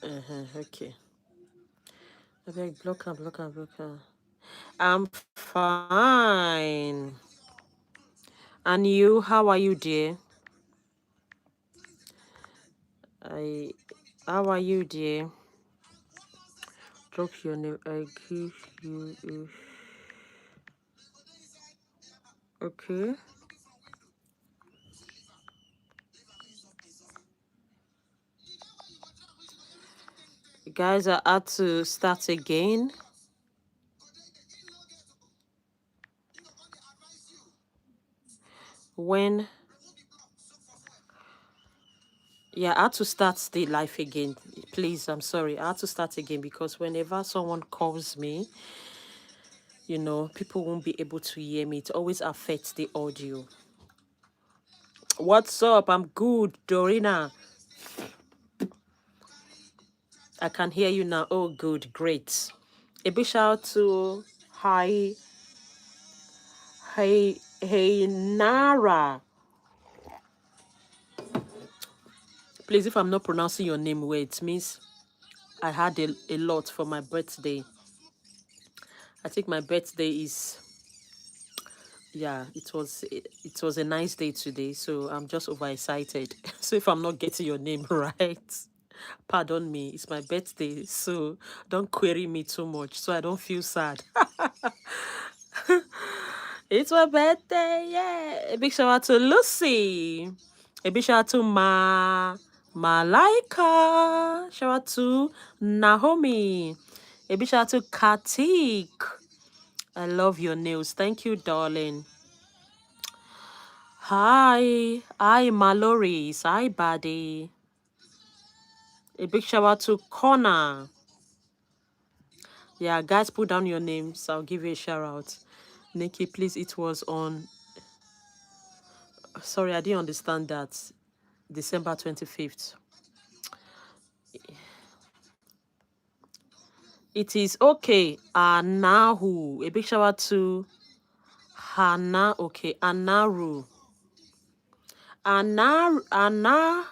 Okay. I beg, block her. I'm fine. And you, how are you, dear? I, how are you, dear? Drop your name. I give you okay. Guys, I had to start again. When, yeah, I had to start the life again. Please, I'm sorry. I had to start again because whenever someone calls me, people won't be able to hear me. It always affects the audio. What's up? I'm good, Dorina. I can hear you now. Oh, good, great. A big shout out to hi, hey, Nara. Please, if I'm not pronouncing your name well, it means I had a lot for my birthday. I think my birthday is, yeah, it was a nice day today, so I'm just overexcited. So if I'm not getting your name right, pardon me. It's my birthday, so don't query me too much, so I don't feel sad. It's my birthday, yeah. A big shout out to Lucy. A big shout out to Malaika. Shout out to Naomi. A big shout out to Katik. I love your nails. Thank you, darling. Hi, Maloris. Hi, buddy. A big shout out to Connor. Yeah, guys, put down your names. I'll give you a shout out. Nikki, please, it was on. Sorry, I didn't understand that. December 25th. It is okay. Anahu. A big shout out to Hana. Okay, Anaru. Anahu.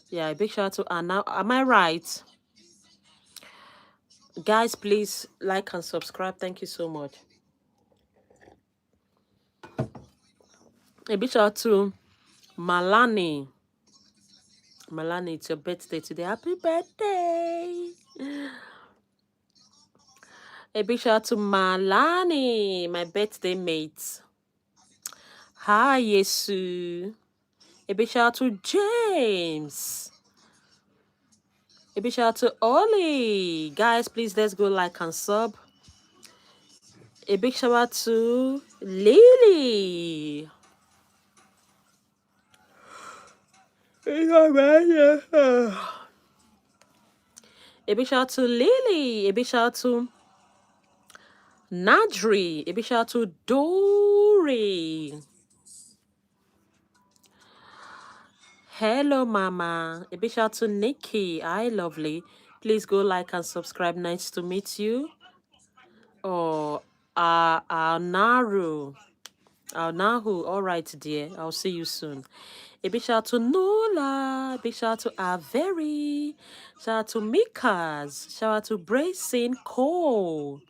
Yeah, a big shout out to Anna. Am I right? Guys, please like and subscribe. Thank you so much. A big shout out to Malani. Malani, it's your birthday today. Happy birthday. A big shout out to Malani, my birthday mate. Hi, Yesu. A big shout out to James. A big shout out to Ollie. Guys, please let's go like and sub. A big shout out to Lily. A big shout out to Lily. A big shout out to Nadri. A big shout out to Dory. Hello, Mama. A big shout out to Nikki. Hi, lovely. Please go like and subscribe. Nice to meet you. Oh, Naru. Nahu. All right, dear. I'll see you soon. A big shout out to Nola. A big shout out to Averi. Shout out to Mikas. Shout out to Bracing Cole.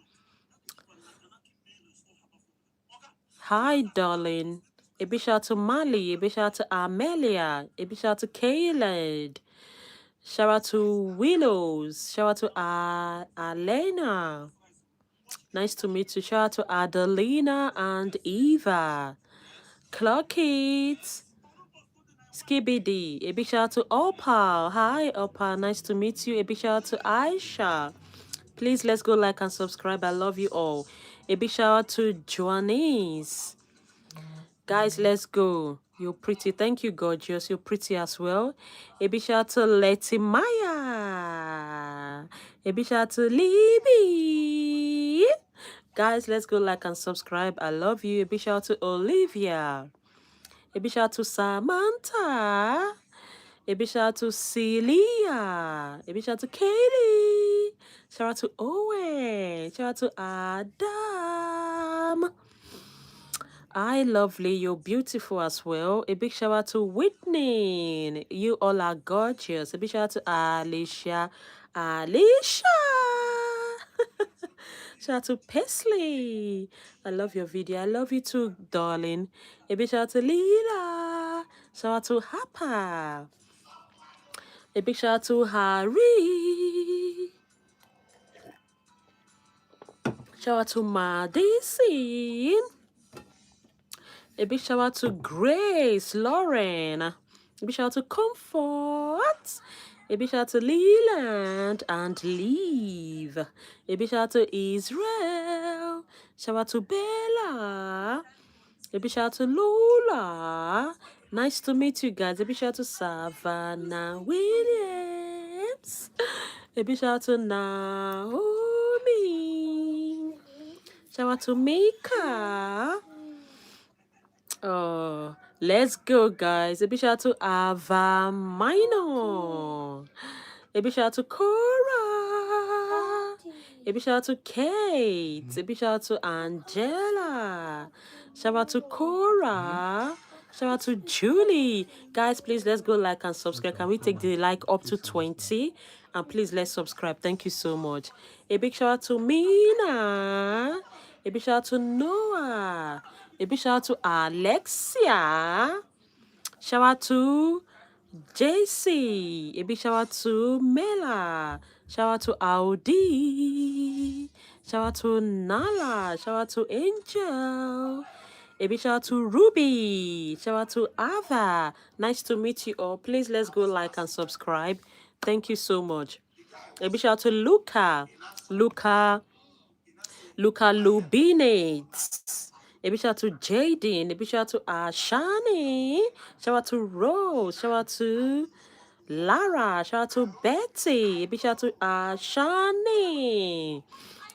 Hi, darling. A big shout out to Mali. A big shout out to Amelia. A big shout out to Caleb. Shout out to Willows. Shout out to Alena. Nice to meet you. Shout out to Adelina and Eva. Clock it. Skibidi. A big shout out to Opal. Hi, Opal. Nice to meet you. A big shout out to Aisha. Please let's go like and subscribe. I love you all. A big shout out to Joannice. Guys, let's go. You're pretty. Thank you, gorgeous. You're pretty as well. A big shout out to Letty Maya. A big shout out to Libby. Guys, let's go like and subscribe. I love you. A big shout out to Olivia. A big shout out to Samantha. A big shout out to Celia. A big shout out to Katie. Shout out to Owen. Shout out to Adam. Hi, lovely. You're beautiful as well. A big shout out to Whitney. You all are gorgeous. A big shout out to Alicia. Alicia. Shout out to Pesley. I love your video. I love you too, darling. A big shout out to Lila. Shout out to Hapa. A big shout out to Harry. Shout out to Madison. A big shout out to Grace, Lauren. A big shout out to Comfort. A big shout out to Leland and Leave. A big shout out to Israel. Shout out to Bella. A big shout out to Lola. Nice to meet you guys. A big shout out to Savannah Williams. A big shout out to Naomi. Shout out to Mika. Oh, let's go, guys. A big shout out to Ava Minor. A big shout out to Cora. A big shout out to Kate. A big shout out to Angela. Shout out to Cora. Shout out to Julie. Guys, please let's go like and subscribe. Can we take the like up to 20? And please let's subscribe. Thank you so much. A big shout out to Mina. A big shout out to Noah. A big shout out to Alexia. Shout out to JC. A big shout out to Mela. Shout out to Audi. Shout out to Nala. Shout out to Angel. A big shout out to Ruby. Shout out to Ava. Nice to meet you all. Please let's go like and subscribe. Thank you so much. A big shout out to Luca. Luca Lubinates. A big shout out to Jaden. A big shout out to Ashani. Shout out to Rose. Shout out to Lara. Shout out to Betty. A big shout out to Ashani.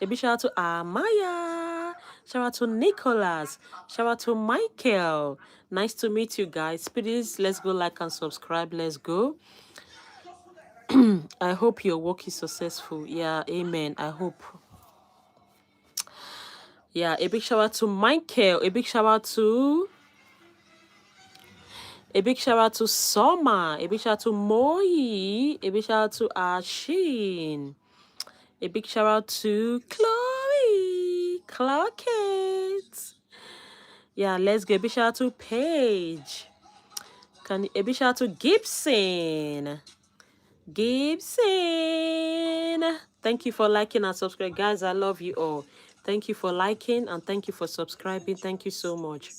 A big shout out to Amaya. Shout out to Nicholas. Shout out to Michael. Nice to meet you guys. Please, let's go like and subscribe. Let's go. I hope your work is successful. Yeah, amen. I hope. Yeah, a big shout out to Michael. A big shout out to Soma. A big shout out to Moi. A big shout out to Ashin. A big shout out to Chloe. Clarkett. Yeah, let's go. A big shout out to Paige. A big shout out to Gibson. Thank you for liking and subscribing. Guys, I love you all. Thank you for liking and thank you for subscribing. Thank you so much.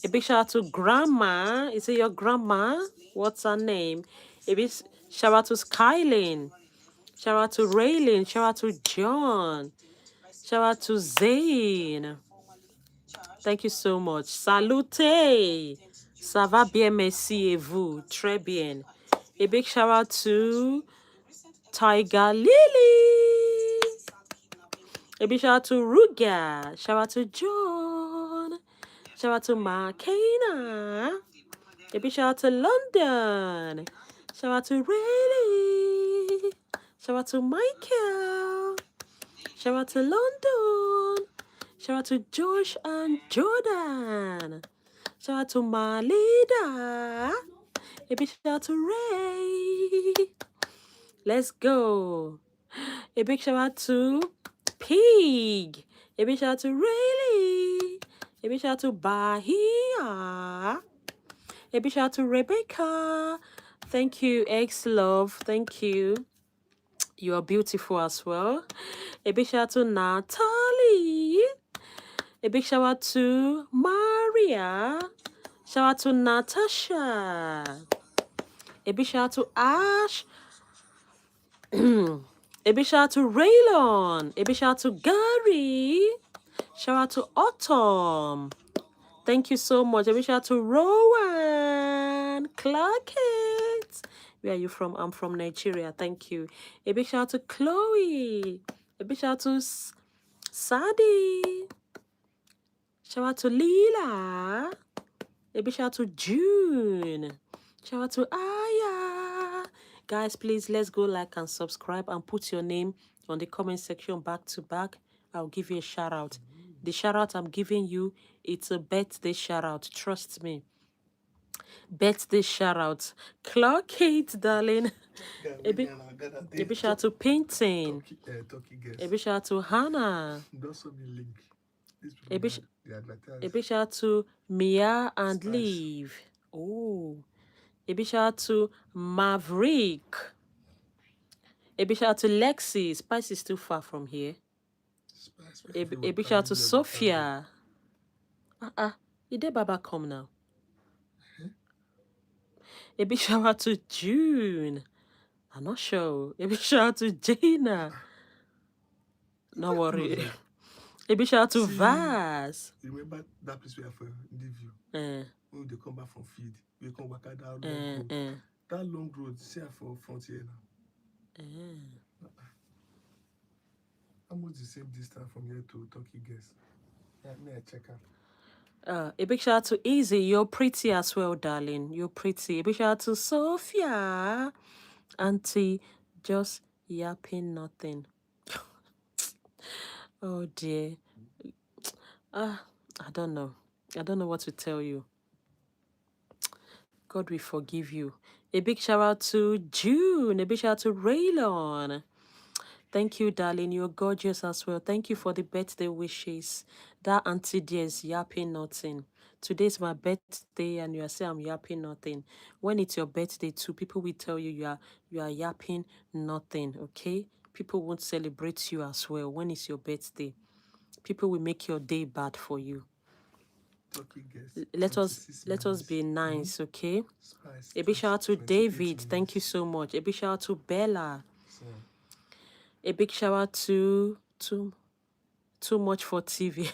A big shout out to Grandma. Is it your grandma? What's her name? A big shout out to Skylin. Shout out to Raylin. Shout out to John. Shout out to Zane. Thank you so much. Salute. Ça va bien, merci et vous. Très bien. A big shout out to Tiger Lily. A big shout out to Ruga. Shout out to John. Shout out to Makena. A big shout out to London. Shout out to Rayleigh. Shout out to Michael. Shout out to London. Shout out to Josh and Jordan. Shout out to Malida. A big shout out to Ray. Let's go. A big shout out to Pig. A big shout out to Rayleigh. A big shout out to Bahia. A big shout out to Rebecca. Thank you, ex-love. Thank you. You are beautiful as well. A big shout out to Natalie. A big shout out to Maria. Shout out to Natasha. A big shout out to Ash. A big shout out to Raylon. A big shout out to Gary. Shout out to Autumn. Thank you so much. A big shout out to Rowan. Clarkett. Where are you from? I'm from Nigeria. Thank you. A big shout out to Chloe. A big shout out to Sadie. Shout out to Lila. A big shout out to June. Shout out to Aya. Guys, please, let's go like and subscribe and put your name on the comment section back to back. I'll give you a shout out. The shout out I'm giving you, it's a birthday shout out. Trust me. Birthday shout out. Clock it, darling. A big shout out to Painting. A big shout out to Hannah. A big shout out to Mia and Leave. Oh. A big shout out to Maverick. A big shout out to Lexi. Spice is too far from here. A big shout out to Sophia. Did Baba come now? A big shout out to June. I'm not sure. A big shout out to Jaina. No worry. A big shout out to Vaz. Remember that place we are for interview? When they come back from feed, we come back at that long road. That long road, see for frontier now. Almost the same distance from here to Turkey, guess. Yeah, may I check out? A big shout out to Easy. You're pretty as well, darling. You're pretty. A big shout out to Sophia. Auntie, just yapping nothing. Oh dear. I don't know. I don't know what to tell you. God will forgive you. A big shout out to June. A big shout out to Raylon. Thank you, darling. You're gorgeous as well. Thank you for the birthday wishes. That auntie dear is yapping nothing. Today's my birthday and you are saying I'm yapping nothing. When it's your birthday too, people will tell you you are yapping nothing, okay? People won't celebrate you as well when it's your birthday. People will make your day bad for you. Let us be nice, okay? A big shout out to David. Thank you so much. A big shout out to Bella. A big shout out to Too Much for TV.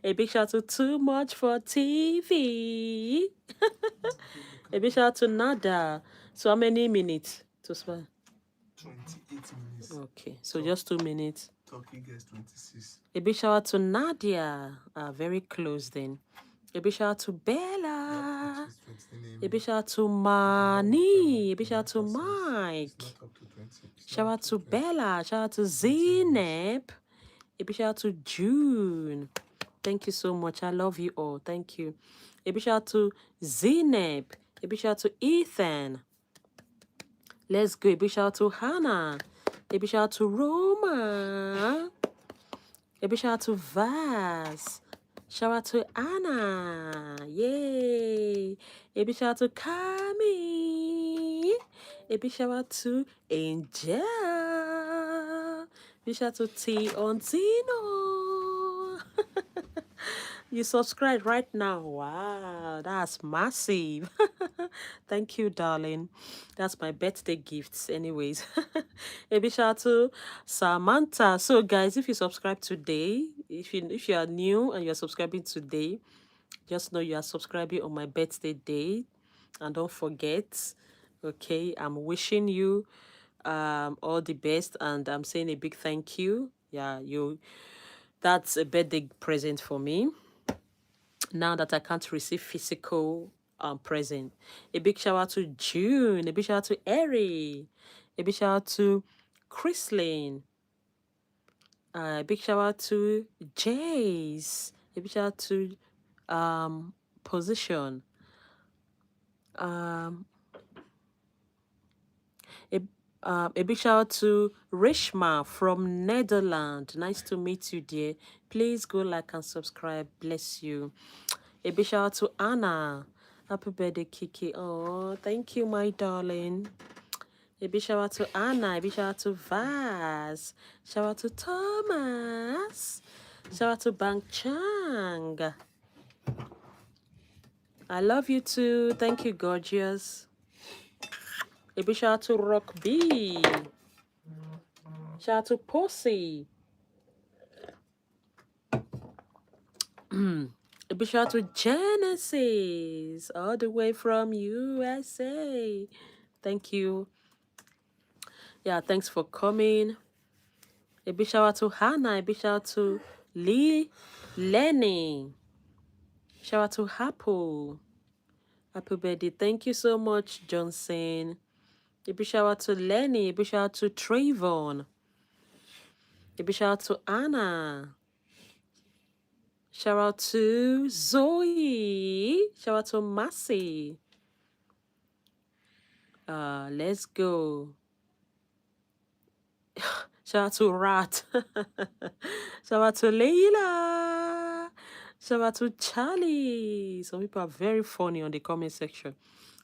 A big shout out to Too Much for TV. A big shout out to Nada. So how many minutes to spend? 28 minutes. Okay, so just 2 minutes. Turkey gets 26. A big shout out to Nadia. Very close then. A big shout out to Bella. A big shout out to Mani. A big shout out to Mike. Shout out to Bella. Shout out to Zainab. A big shout out to June. Thank you so much. I love you all. Thank you. A big shout out to Zainab. A big shout out to Ethan. Let's go. A big shout out to Hannah. A big shout out to Roma. A big shout out to Vaz. Shout out to Anna. Yay. A big shout out to Kami. A big shout out to Angel. Big shout out to Tionzino. You subscribe right now. Wow, that's massive. Thank you, darling. That's my birthday gifts anyways. A big shout out to Samantha. So guys, if you subscribe today, if you are new and you're subscribing today, just know you are subscribing on my birthday day. And don't forget, okay, I'm wishing you all the best and I'm saying a big thank you. Yeah, that's a birthday present for me now that I can't receive physical present. A big shout out to June. A big shout out to Eri. A big shout out to Chrislyn. A big shout out to Jace. A big shout out to Position. A big shout out to Rishma from Netherlands. Nice to meet you, dear. Please go like and subscribe. Bless you. A big shout out to Anna. Happy birthday, Kiki. Oh, thank you, my darling. A big shout out to Anna. A big shout out to Vaz. Shout out to Thomas. Shout out to Bang Chang. I love you too. Thank you, gorgeous. A big shout out to Rock B. Shout out to Pussy. A big shout out to Genesis, all the way from USA. Thank you. Yeah, thanks for coming. A big shout out to Hannah. A big shout out to Lenny. Shout out to Apple. Happy birthday. Thank you so much, Johnson. A big shout out to Lenny. A big shout out to Trayvon. A big shout out to Anna. Shout out to Zoe. Shout out to Massey. Let's go. Shout out to Rat. Shout out to Leila. Shout out to Charlie. Some people are very funny on the comment section.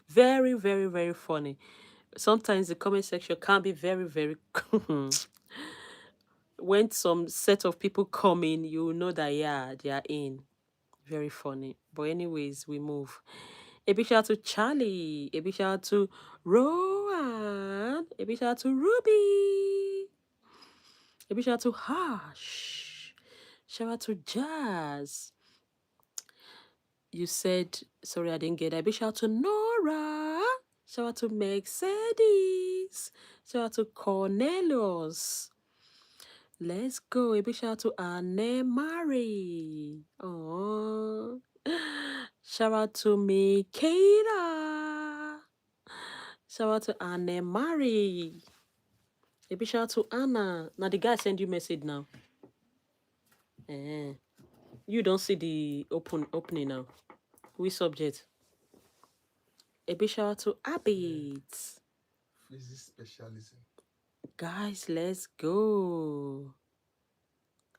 Very, very, very funny. Sometimes the comment section can be very, very. When some set of people come in, you know that, yeah, they are in. Very funny. But anyways, we move. A big shout out to Charlie. A big shout out to Rowan. A big shout out to Ruby. A big shout out to Hash. Shout out to Jazz. You said, sorry, I didn't get that. A big shout out to Nora. Shout out to Mercedes. Shout out to Cornelius. Let's go. A big shout out to Anne Marie. Oh. Shout out to Michaela. Shout out to Anne Marie. A big shout out to Anna. Now the guy send you message now. You don't see the opening now. Which subject? A big shout out to Abid. Physics specialism. Guys, let's go.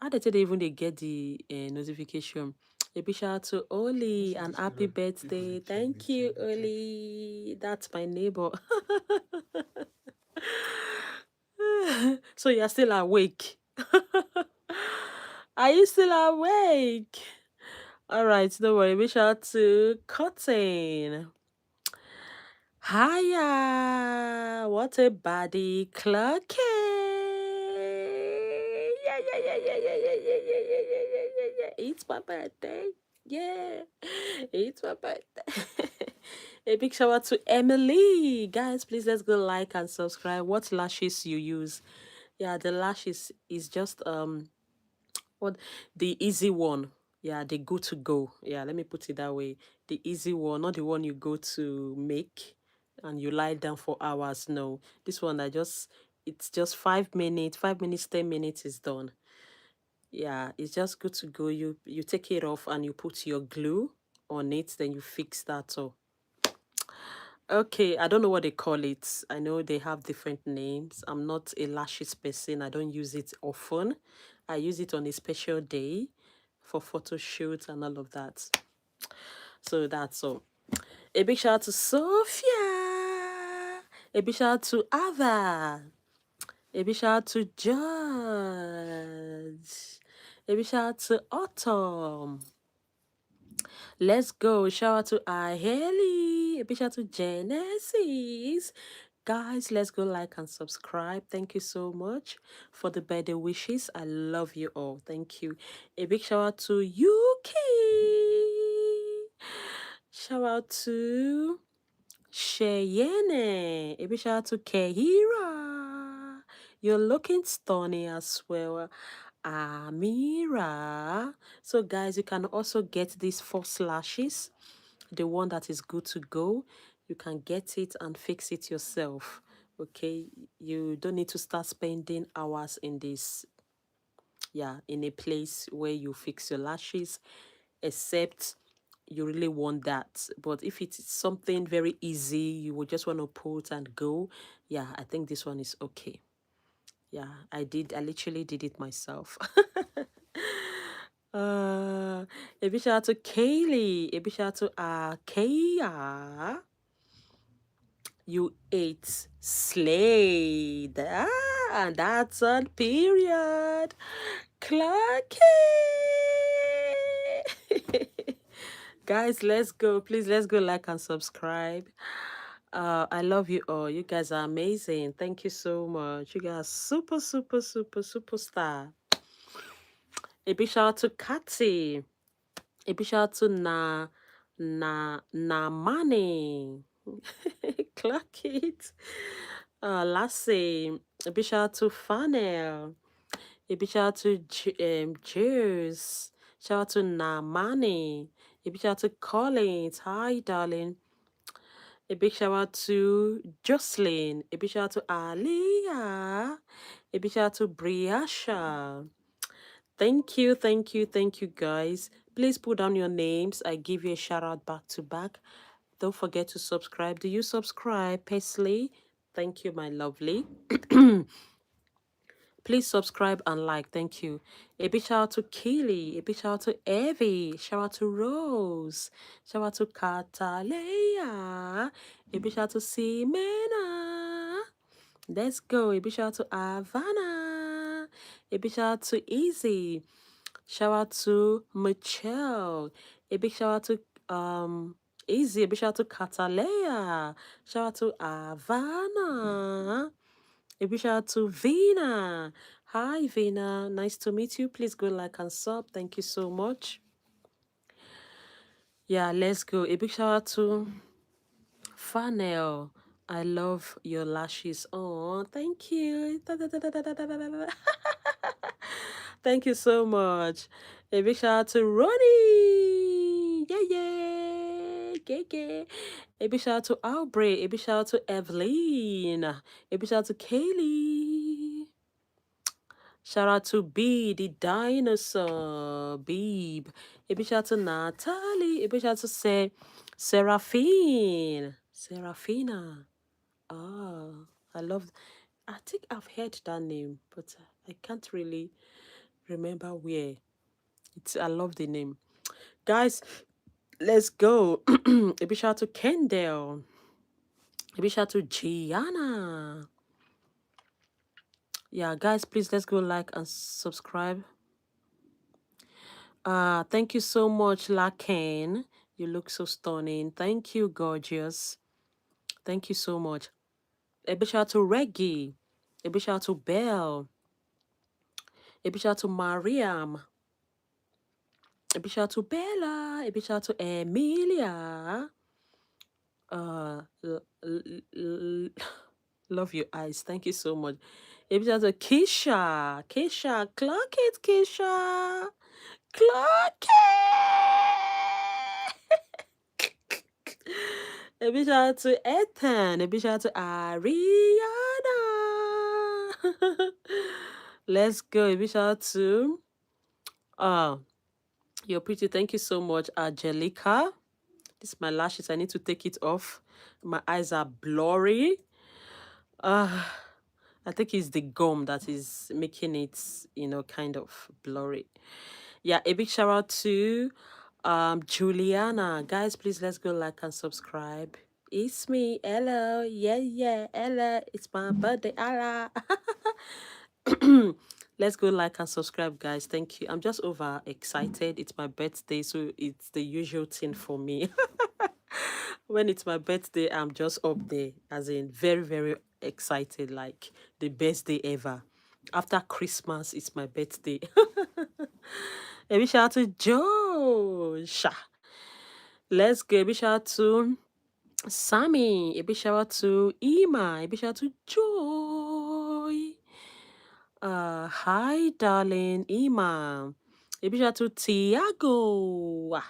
How did they even get the notification? A big shout out to Oli and happy birthday. Thank you, Oli. That's my neighbor. So you're still awake. Are you still awake? All right, don't worry. Big shout out to Cotton. Hiya, what a body clock. Yeah. It's my birthday. Yeah, it's my birthday. A big shout out to Emily. Guys, please let's go like and subscribe. What lashes you use? Yeah, the lashes is just what the easy one. Yeah, the good to go. Yeah, let me put it that way. The easy one, not the one you go to make and you lie down for hours. No, this one it's just 5 minutes, 5 minutes, 10 minutes is done. Yeah, it's just good to go. You take it off and you put your glue on it, then you fix that up. Okay, I don't know what they call it. I know they have different names. I'm not a lashes person. I don't use it often. I use it on a special day for photo shoots and all of that. So that's all. A big shout out to Sophia. A big shout out to Ava. A big shout out to George. A big shout out to Autumn. Let's go. Shout out to Haley. A big shout out to Genesis. Guys, let's go like and subscribe. Thank you so much for the birthday wishes. I love you all. Thank you. A big shout out to Yuki. Shout out to Cheyenne. A big shout out to Kehira. You're looking stunning as well. Amira. So guys, you can also get these 4 lashes, the one that is good to go. You can get it and fix it yourself. Okay, you don't need to start spending hours in this, yeah, in a place where you fix your lashes, except you really want that. But if it's something very easy, you would just want to put and go, yeah, I think this one is okay. Yeah, I literally did it myself. A big shout out to Kaylee. A big shout out to Kaya. You ate Slade. And that's on period. Clarky. Guys, let's go. Please, let's go like and subscribe. I love you all. You guys are amazing. Thank you so much. You guys super, super, super, superstar. A big shout out to Kathy. A big shout out to Namani. Clock it. Lassie. A big shout out to Fanel. A big shout out to Juice. Shout out to Namani. A big shout out to Collins. Hi, darling. A big shout out to Jocelyn. A big shout out to Aliyah. A big shout out to Briasha. Thank you, guys. Please put down your names. I give you a shout out back to back. Don't forget to subscribe. Do you subscribe, Paisley? Thank you, my lovely. Please subscribe and like. Thank you. A big shout out to Keely. A big shout out to Evie. Shout out to Rose. Shout out to Katalea. A big shout out to Simena. Let's go. A big shout out to Havana. A big shout out to Easy. Shout out to Michelle. A big shout out to Easy. A big shout out to Katalea. Shout out to Havana. A big shout out to Vina. Hi, Vina. Nice to meet you. Please go like and sub. Thank you so much. Yeah, let's go. A big shout out to Fanel. I love your lashes. Oh, thank you. Thank you so much. A big shout out to Ronnie. Yeah, yeah. Yeah. A big shout out to Aubrey. A big shout out to Evelyn. A big shout out to Kaylee. Shout out to B, the dinosaur, Beeb. A big shout out to Natalie. A big shout out to Seraphine. Seraphina. Ah, I think I've heard that name, but I can't really remember where. I love the name. Guys, let's go. A big shout out to Kendall. A big shout out to Gianna. Yeah, guys, please let's go like and subscribe. Thank you so much, Laken. You look so stunning. Thank you, gorgeous. Thank you so much. A big shout out to Reggie. A big shout out to Belle. A big shout out to Mariam. A big shout out to Bella. A big shout out to Emilia. L- l- l- love your eyes. Thank you so much. A big shout out to Keisha. Keisha, clock it, Keisha. Clock it. A big shout out to Ethan. A big shout out to Ariana. Let's go. A big shout out to you're pretty. Thank you so much, Angelica. This is my lashes. I need to take it off. My eyes are blurry. I think it's the gum that is making it, kind of blurry. Yeah, a big shout out to Juliana. Guys, please let's go like and subscribe. It's me. Hello. Yeah. Hello. It's my birthday. Allah. Let's go like and subscribe, guys. Thank you. I'm just over excited. It's my birthday, so it's the usual thing for me. When it's my birthday, I'm just up there, as in very, very excited, like the best day ever. After Christmas, it's my birthday. A big shout out to Josh. Let's go. A big shout out to Sammy. A big shout out to Ima. A big shout out to Joy. Hi, darling Ima. A big shout out to Tiago. A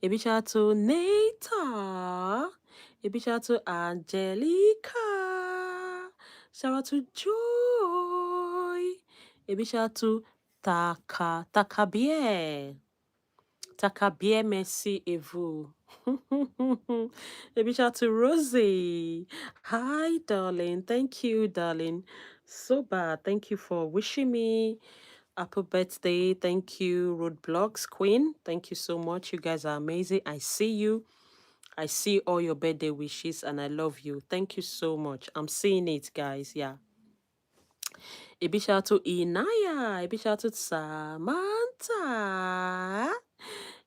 big shout out to Nata. A big shout out to Angelica. Shout out to Joy. A big shout out to Takabie. Takabie, merci et vous. A big shout out to Rosie. Hi, darling. Thank you, darling. So bad. Thank you for wishing me happy birthday. Thank you, Roadblocks Queen. Thank you so much. You guys are amazing. I see you. I see all your birthday wishes and I love you. Thank you so much. I'm seeing it, guys. Yeah. A big shout out to Inaya. A big shout out to Samantha.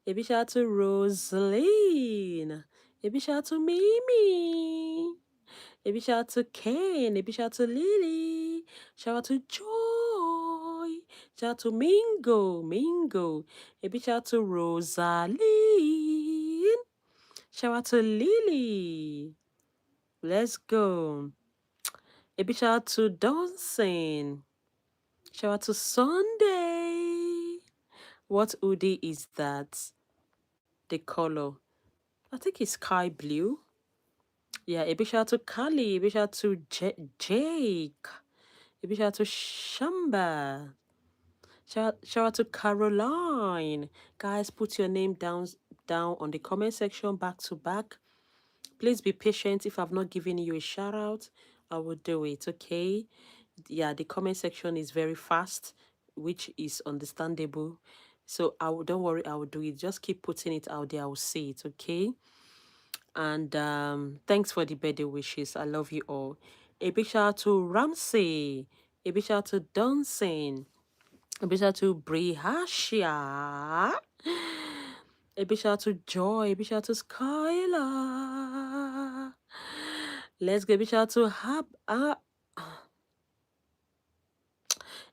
A big shout out to Rosaline. A big shout out to Mimi. A big shout out to Ken. A big shout out to Lily. Shout out to Joy. Shout out to Mingo. A big shout out to Rosaline. Shout out to Lily. Let's go. A big shout out to Dancing. Shout out to Sunday. What hoodie is that? The color. I think it's sky blue. Yeah, a big shout out to Kali. A big shout out to Jake. A big shout out to Shamba. Shout out to Caroline. Guys, put your name down on the comment section back to back. Please be patient. If I've not given you a shout out, I will do it. Okay. Yeah, the comment section is very fast, which is understandable. So don't worry, I will do it. Just keep putting it out there. I will see it. Okay. And thanks for the birthday wishes. I love you all. A big shout out to Ramsey. A big shout out to Dancing. A big shout out to Brihashia. A big shout out to Joy. A big shout out to Skylar. Let's get a big shout out to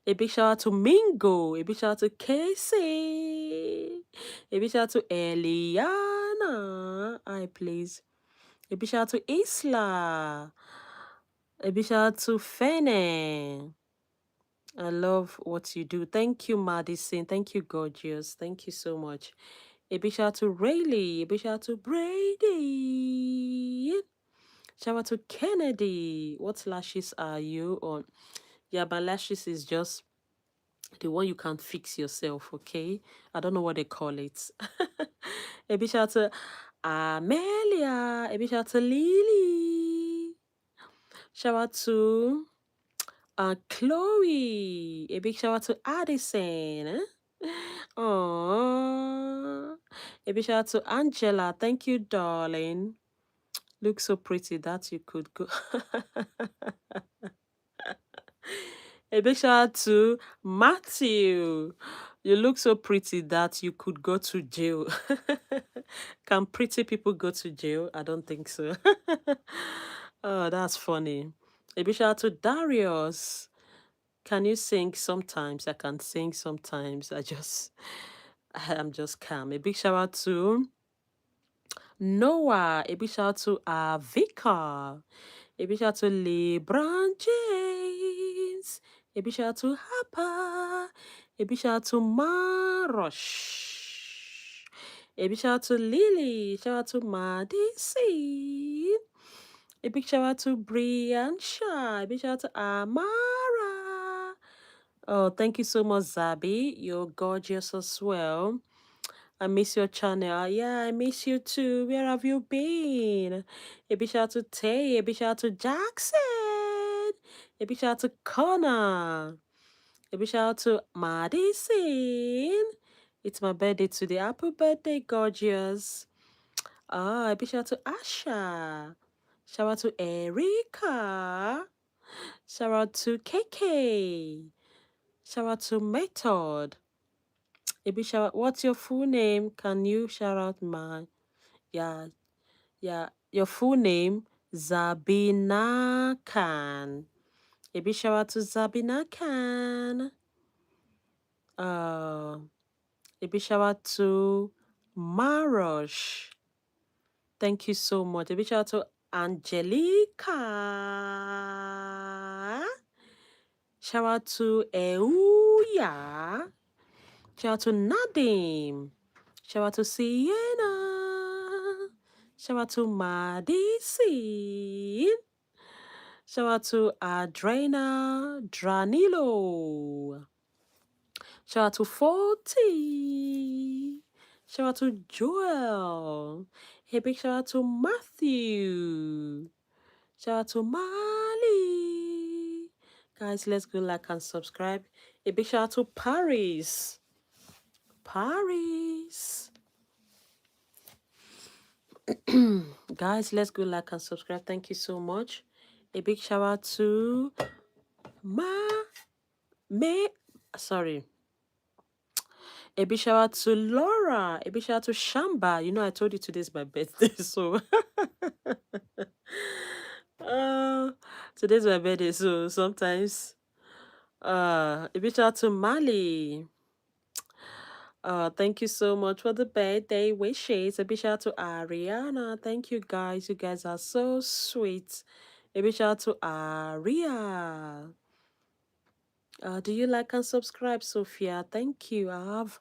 a big shout out to Mingo. A big shout out to Casey. A big shout out to Eliana. Hi, please. A big shout out to Isla. A big shout out to Fene. I love what you do. Thank you, Madison. Thank you, gorgeous. Thank you so much. A big shout out to Rayleigh. A big shout out to Brady. Shout out to Kennedy. What lashes are you on? Yeah, my lashes is just the one you can fix yourself, okay? I don't know what they call it. A big shout out to Amelia. A big shout out to Lily. Shout out to Chloe. A big shout out to Addison. Aww. A big shout out to Angela. Thank you, darling. Look so pretty that you could go. A big shout out to Matthew. You look so pretty that you could go to jail. Can pretty people go to jail? I don't think so. Oh, that's funny. A big shout out to Darius. Can you sing sometimes? I can sing sometimes. I'm just calm. A big shout out to Noah. A big shout out to Vika. A big shout out to LeBron James. A big shout out to Hapa. A big shout out to Marosh. A big shout out to Lily. Shout out to Madison. A big shout out to Briansha. A big shout out to Amara. Oh, thank you so much, Zabi. You're gorgeous as well. I miss your channel. Yeah, I miss you too. Where have you been? A big shout out to Tay. A big shout out to Jackson. A big shout out to Connor. A big shout out to Madison. It's my birthday today. Happy birthday, gorgeous. A big shout out to Asha. Shout out to Erica. Shout out to KK. Shout out to Method. A big shout out. What's your full name? Can you shout out my yeah your full name? Zabina Khan. A big shout out to Zabina Khan. A big shout out to Marosh. Thank you so much. A big shout out to Angelica. Shout out to Euya. Shout out to Nadim. Shout out to Sienna. Shout out to Madison. Shout out to Adrena Dranilo. Shout out to 40. Shout out to Joel. Hey, big shout out to Matthew. Shout out to Mali. Guys, let's go like and subscribe. A big shout out to Paris. Paris. Guys, let's go like and subscribe. Thank you so much. A big shout out to sorry. A big shout out to Laura. A big shout out to Shamba. You know, I told you today's my birthday, so today's my birthday, so sometimes a big shout out to Mali. Thank you so much for the birthday wishes. A big shout out to Ariana. Thank you guys. You guys are so sweet. A big shout out to Aria. Do you like and subscribe, Sophia? Thank you. I have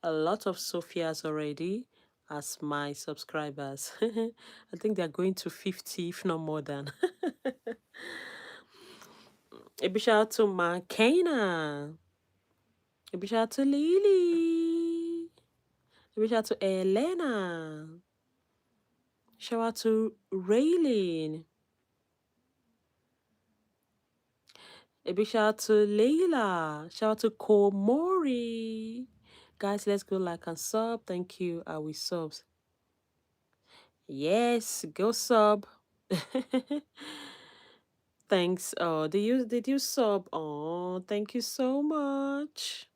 a lot of Sophias already as my subscribers. I think they're going to 50, if not more than. A big shout out to Makena. A big shout out to Lily. A big shout out to Elena. Shout out to Raylene. A big shout out to Layla. Shout out to Komori. Guys, let's go like and sub. Thank you. Are we subs? Yes, go sub. Thanks. Oh, did you sub? Oh, thank you so much.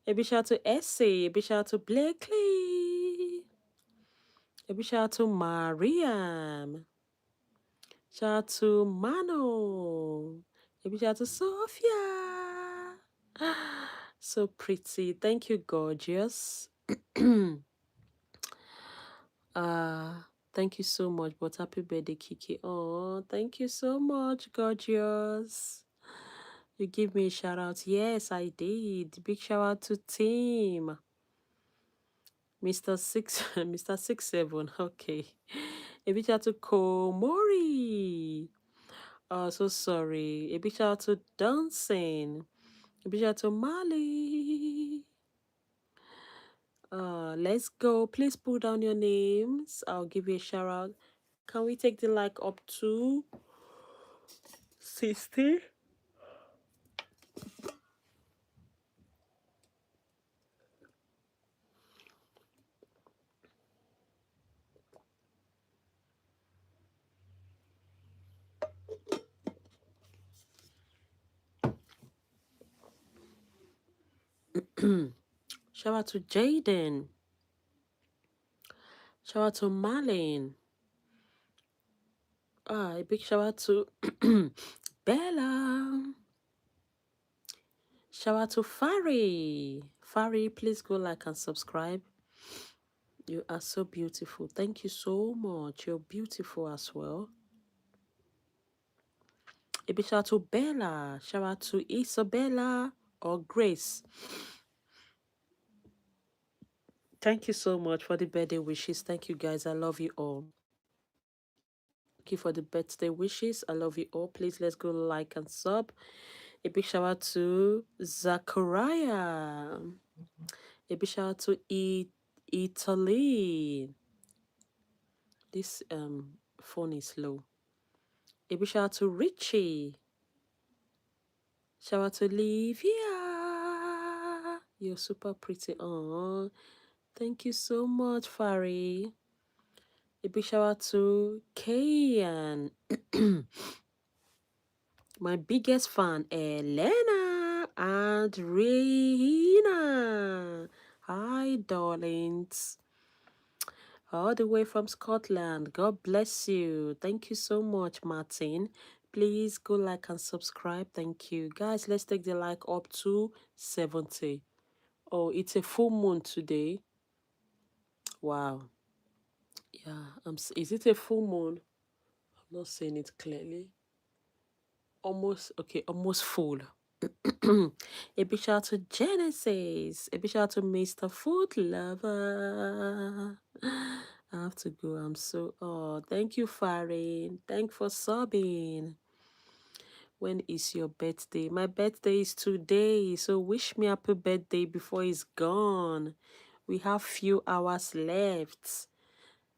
A big shout out to Essie. A big shout out to Blakely. A big shout out to Mariam. Shout out to Mano. A big shout out to Sophia. So pretty. Thank you, gorgeous. uh thank you so much. But happy birthday, Kiki. Oh, thank you so much, gorgeous. You give me a shout out. Yes, I did. Big shout out to team. Mr. Six Mr. 67. Okay. A big shout out to Komori. Oh, so sorry. A big shout out to Dancing. A big shout out to Mali. Let's go. Please put down your names. I'll give you a shout out. Can we take the like up to 60? Shout out to Jaden. Shout out to Marlene. A big shout out to Bella. Shout out to Fari. Fari, please go like and subscribe. You are so beautiful. Thank you so much. You're beautiful as well. A big shout out to Bella. Shout out to Isabella or Grace. Thank you so much for the birthday wishes. Thank you, guys. I love you all. Thank you for the birthday wishes. I love you all. Please, let's go like and sub. A big shout out to Zachariah. A big shout out to Italy. This phone is low. A big shout out to Richie. Shout out to Livia. You're super pretty. Oh, thank you so much, Fari. A big shout out to Kayan. My biggest fan, Elena and Reina. Hi, darlings. All the way from Scotland. God bless you. Thank you so much, Martin. Please go like and subscribe. Thank you. Guys, let's take the like up to 70. Oh, it's a full moon today. Wow. Yeah. Is it a full moon? I'm not saying it clearly. Almost, okay, almost full. A big shout out to Genesis. A big shout out to Mr. Food Lover. I have to go. I'm so, oh, thank you, Farin. Thank for subbing. When is your birthday? My birthday is today, so wish me happy birthday before it's gone. We have few hours left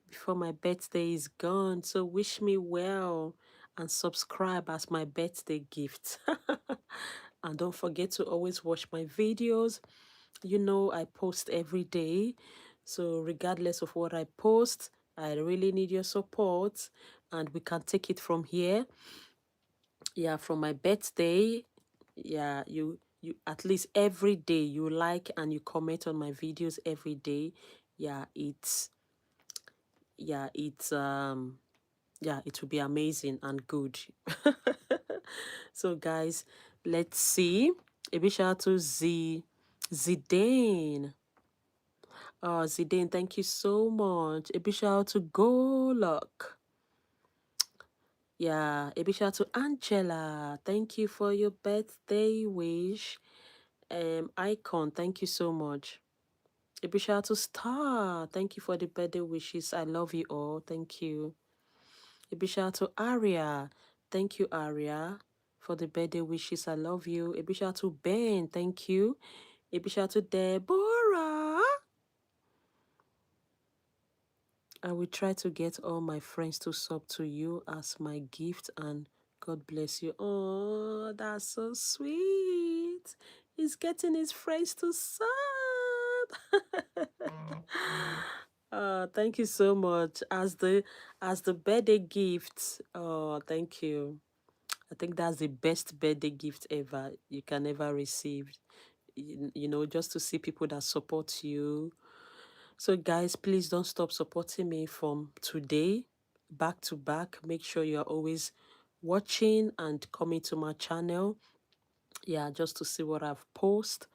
before my birthday is gone, so wish me well and subscribe as my birthday gift. And don't forget to always watch my videos. You know I post every day, so regardless of what I post, I really need your support and we can take it from here. Yeah, from my birthday, yeah, you at least every day you like and you comment on my videos every day. Yeah, it will be amazing and good. So guys, let's see. A big shout out to Zidane. Oh, Zidane, thank you so much. A big shout out to Golok. Yeah, a big shout out to Angela. Thank you for your birthday wish. Icon, thank you so much. A big shout out to Star. Thank you for the birthday wishes. I love you all. Thank you. A big shout out to Aria. Thank you, Aria. for the birthday wishes. I love you. A big shout out to Ben. Thank you. A big shout out to Deborah. I will try to get all my friends to sub to you as my gift, and God bless you. Oh, that's so sweet. He's getting his friends to sub. Thank you so much. As the birthday gift. Oh, thank you. I think that's the best birthday gift ever you can ever receive. You know, just to see people that support you. So, guys, please don't stop supporting me from today, back to back. Make sure you're always watching and coming to my channel. Yeah, just to see what I've posted,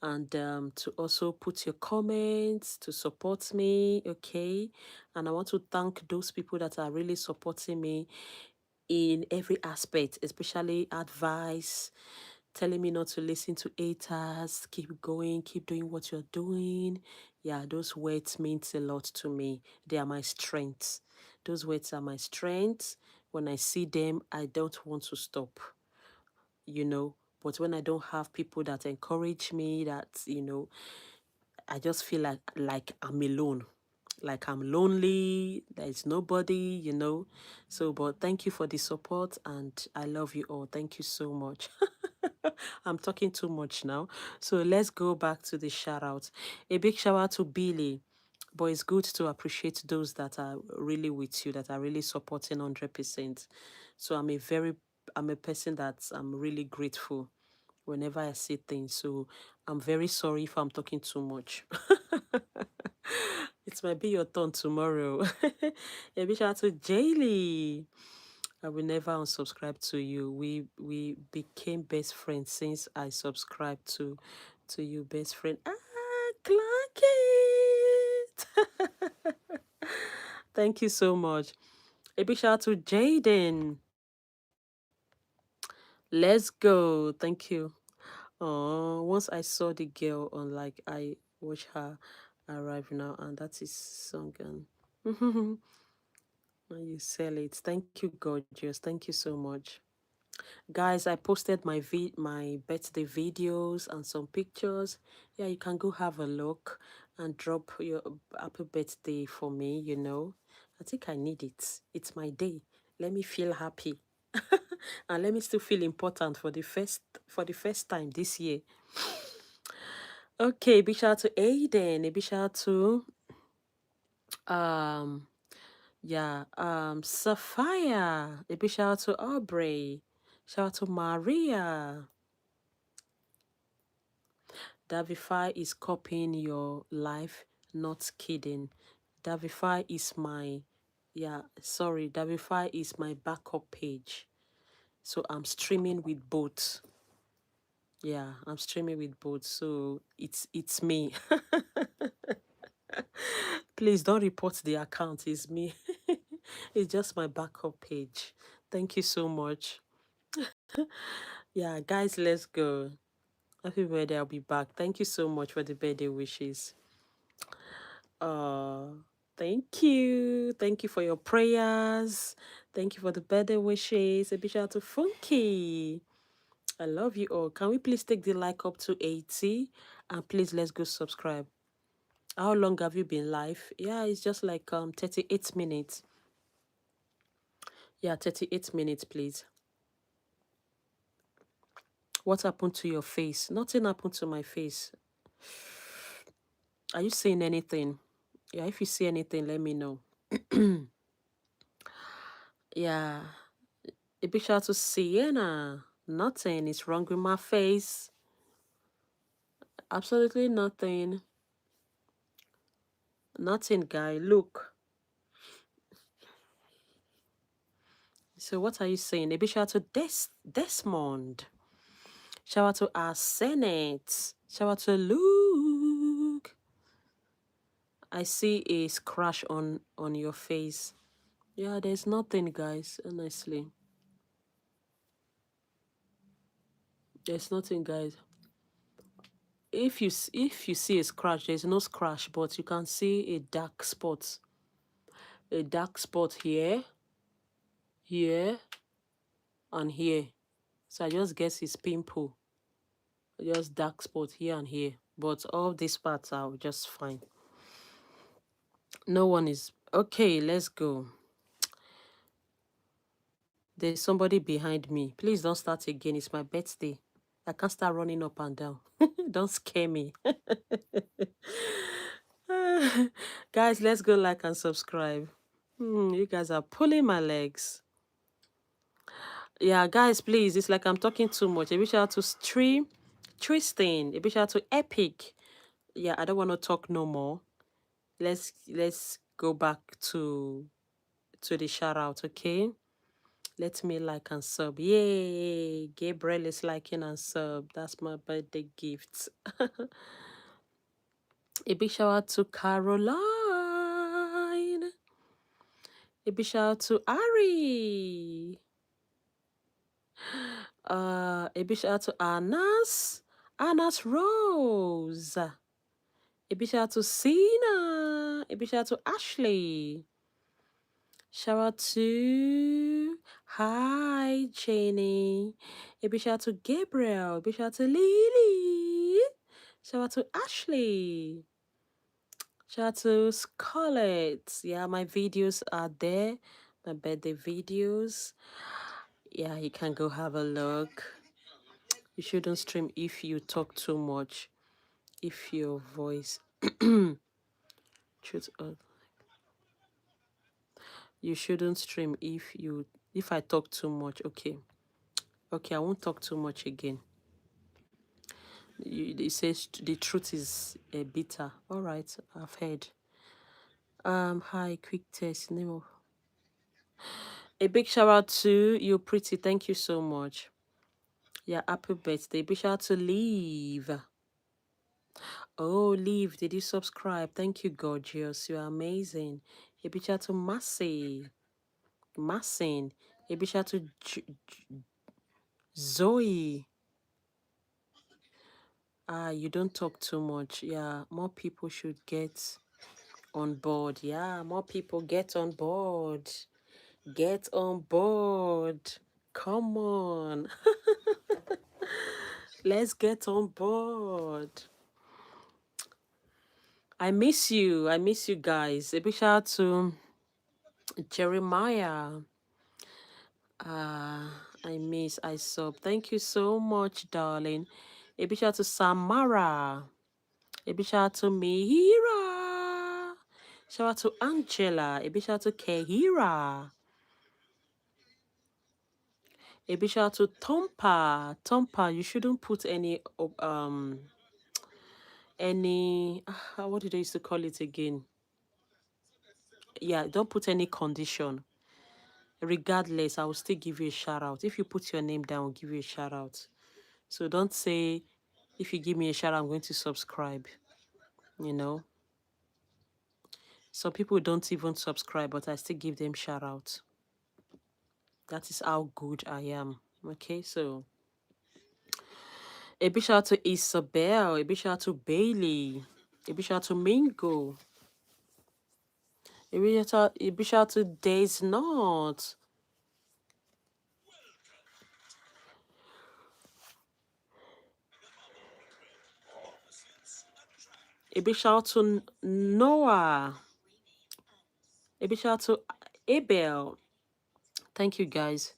and to also put your comments to support me. Okay. And I want to thank those people that are really supporting me in every aspect, especially advice, telling me not to listen to haters, keep going, keep doing what you're doing. Yeah, those words means a lot to me. They are my strengths. Those words are my strengths. When I see them, I don't want to stop, you know. But when I don't have people that encourage me, that, you know, I just feel like I'm alone, like I'm lonely, there's nobody, you know. So, but thank you for the support, and I love you all. Thank you so much. I'm talking too much now. So let's go back to the shout out. A big shout out to Billy. But it's good to appreciate those that are really with you, that are really supporting 100%. So I'm a person that I'm really grateful whenever I see things. So I'm very sorry if I'm talking too much. It might be your turn tomorrow. A big shout out to Jaylee. I will never unsubscribe to you. We became best friends since I subscribed to you, best friend. Clark it. Thank you so much. A big shout out to Jaden. Let's go. Thank you. Oh, once I saw the girl on, like, I watch her arrive now, and that is song. And you sell it. Thank you, gorgeous. Thank you so much. Guys, I posted my birthday videos and some pictures. Yeah, you can go have a look and drop your happy birthday for me, you know. I think I need it. It's my day. Let me feel happy. And let me still feel important for the first time this year. Okay, big shout out to Aiden. A big shout out to um Sophia. A big shout out to Aubrey. Shout out to Maria. Davify is copying your life, not kidding. Davify is my, yeah, sorry, Davify is my backup page. So I'm streaming with both. Yeah, I'm streaming with both. So it's me. Please don't report the account. It's me. It's just my backup page. Thank you so much. Yeah, guys, let's go. Happy birthday. I'll be back. Thank you so much for the birthday wishes. Uh, Thank you. Thank you for your prayers. Thank you for the birthday wishes. A big shout out to Funky. I love you all. Can we please take the like up to 80? And please, let's go subscribe. How long have you been live? Yeah, it's just like 38 minutes. Yeah, 38 minutes, please. What happened to your face? Nothing happened to my face. Are you seeing anything? Yeah, if you see anything, let me know. Yeah. A big shout out to Sienna. Nothing is wrong with my face. Absolutely nothing. Nothing, guy. Look. So what are you saying? A big shout out to Desmond. Shout out to our Senate. Shout out to Luke. I see a scratch on your face. Yeah, there's nothing, guys. Honestly, there's nothing, guys. If you see a scratch, there's no scratch, but you can see a dark spot. A dark spot here, here, and here. So I just guess it's pimple. Just dark spot here and here. But all these parts are just fine. No one is... Okay, let's go. There's somebody behind me. Please don't start again. It's my birthday. I can't start running up and down. Don't scare me. Guys, let's go like and subscribe. You guys are pulling my legs. Yeah, guys, please. It's like I'm talking too much. A big shout out to Tristan. A big shout out to Epic. Yeah, I don't want to talk no more. Let's go back to the shout out, okay? Let me like and sub. Yay! Gabriel is liking and sub. That's my birthday gift. A big shout out to Caroline. A big shout out to Ari. A big shout out to Anas Rose. A big shout out to Sina. A big shout out to Ashley. Shout out to Hi Jenny. A big shout out to Gabriel. A big shout out to Lily. Shout out to Ashley. Shout out to Scarlett. Yeah, my videos are there. My birthday videos. Yeah, you can go have a look. You shouldn't stream if you talk too much. If your voice truth you shouldn't stream if I talk too much. Okay, I won't talk too much again. It says the truth is bitter. All right, I've heard. Hi, quick test name of... A big shout out to you, pretty. Thank you so much. Yeah, happy birthday. Big shout out to Leave. Oh, Leave, did you subscribe? Thank you, gorgeous. You are amazing. A big shout out to Massin. A big shout out to Zoe. You don't talk too much. Yeah, more people should get on board. Yeah, more people get on board. Get on board. Come on. Let's get on board. I miss you. I miss you guys. A big shout out to Jeremiah. I sub. Thank you so much, darling. A big shout out to Samara. A big shout out to Mihira. Shout out to Angela. A big shout out to Kehira. A big shout out to Tompa. Tompa, you shouldn't put any what did they used to call it again? Yeah, don't put any condition. Regardless, I will still give you a shout out. If you put your name down, I'll give you a shout out. So don't say, if you give me a shout out, I'm going to subscribe. You know, some people don't even subscribe, but I still give them shout out. That is how good I am. Okay, so a big shout out to Isabel, a big shout out to Bailey, a big shout out to Mingo, a big shout out to Days Not. A big shout out to Noah. A big shout out to Abel. Thank you, guys.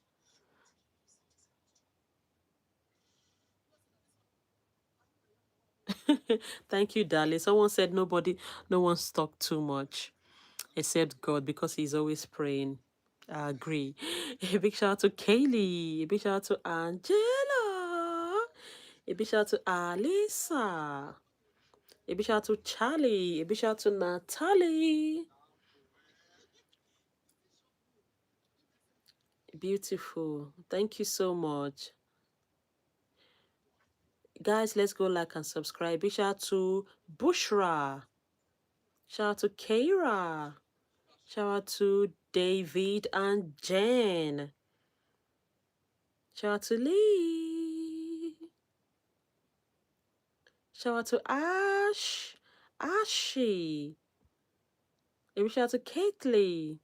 Thank you, darling. Someone said no one's talked too much except God because he's always praying. I agree. A big shout out to Kaylee. A big shout out to Angela. A big shout out to Alisa. A big shout out to Charlie. A big shout out to Natalie. Beautiful. Thank you so much. Guys, let's go like and subscribe. Big shout out to Bushra. Shout out to Kaira. Shout out to David and Jen. Shout out to Lee. Shout out to Ashy. Maybe shout out to Caitlin.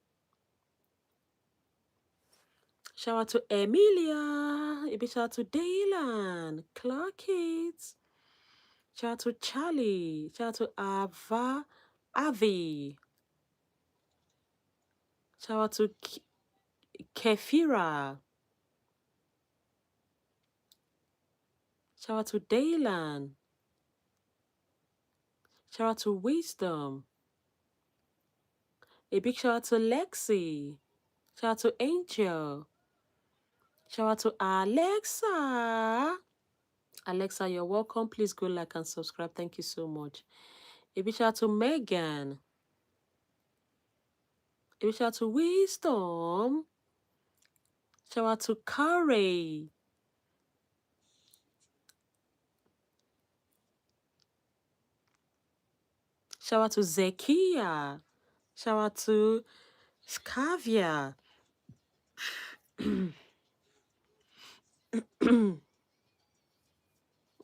Shout out to Emilia. A big shout out to Daylan. Clock it. Shout out to Charlie. Shout out to Avi. Shout out to Kefira. Shout out to Daylan. Shout out to Wisdom. A big shout out to Lexi. Shout out to Angel. Shout out to Alexa. Alexa, you're welcome. Please go like and subscribe. Thank you so much. A big shout out to Megan. A big shout out to Wisdom. Shout out to Carrie. Shout out to Zekia. Shout out to Scavia.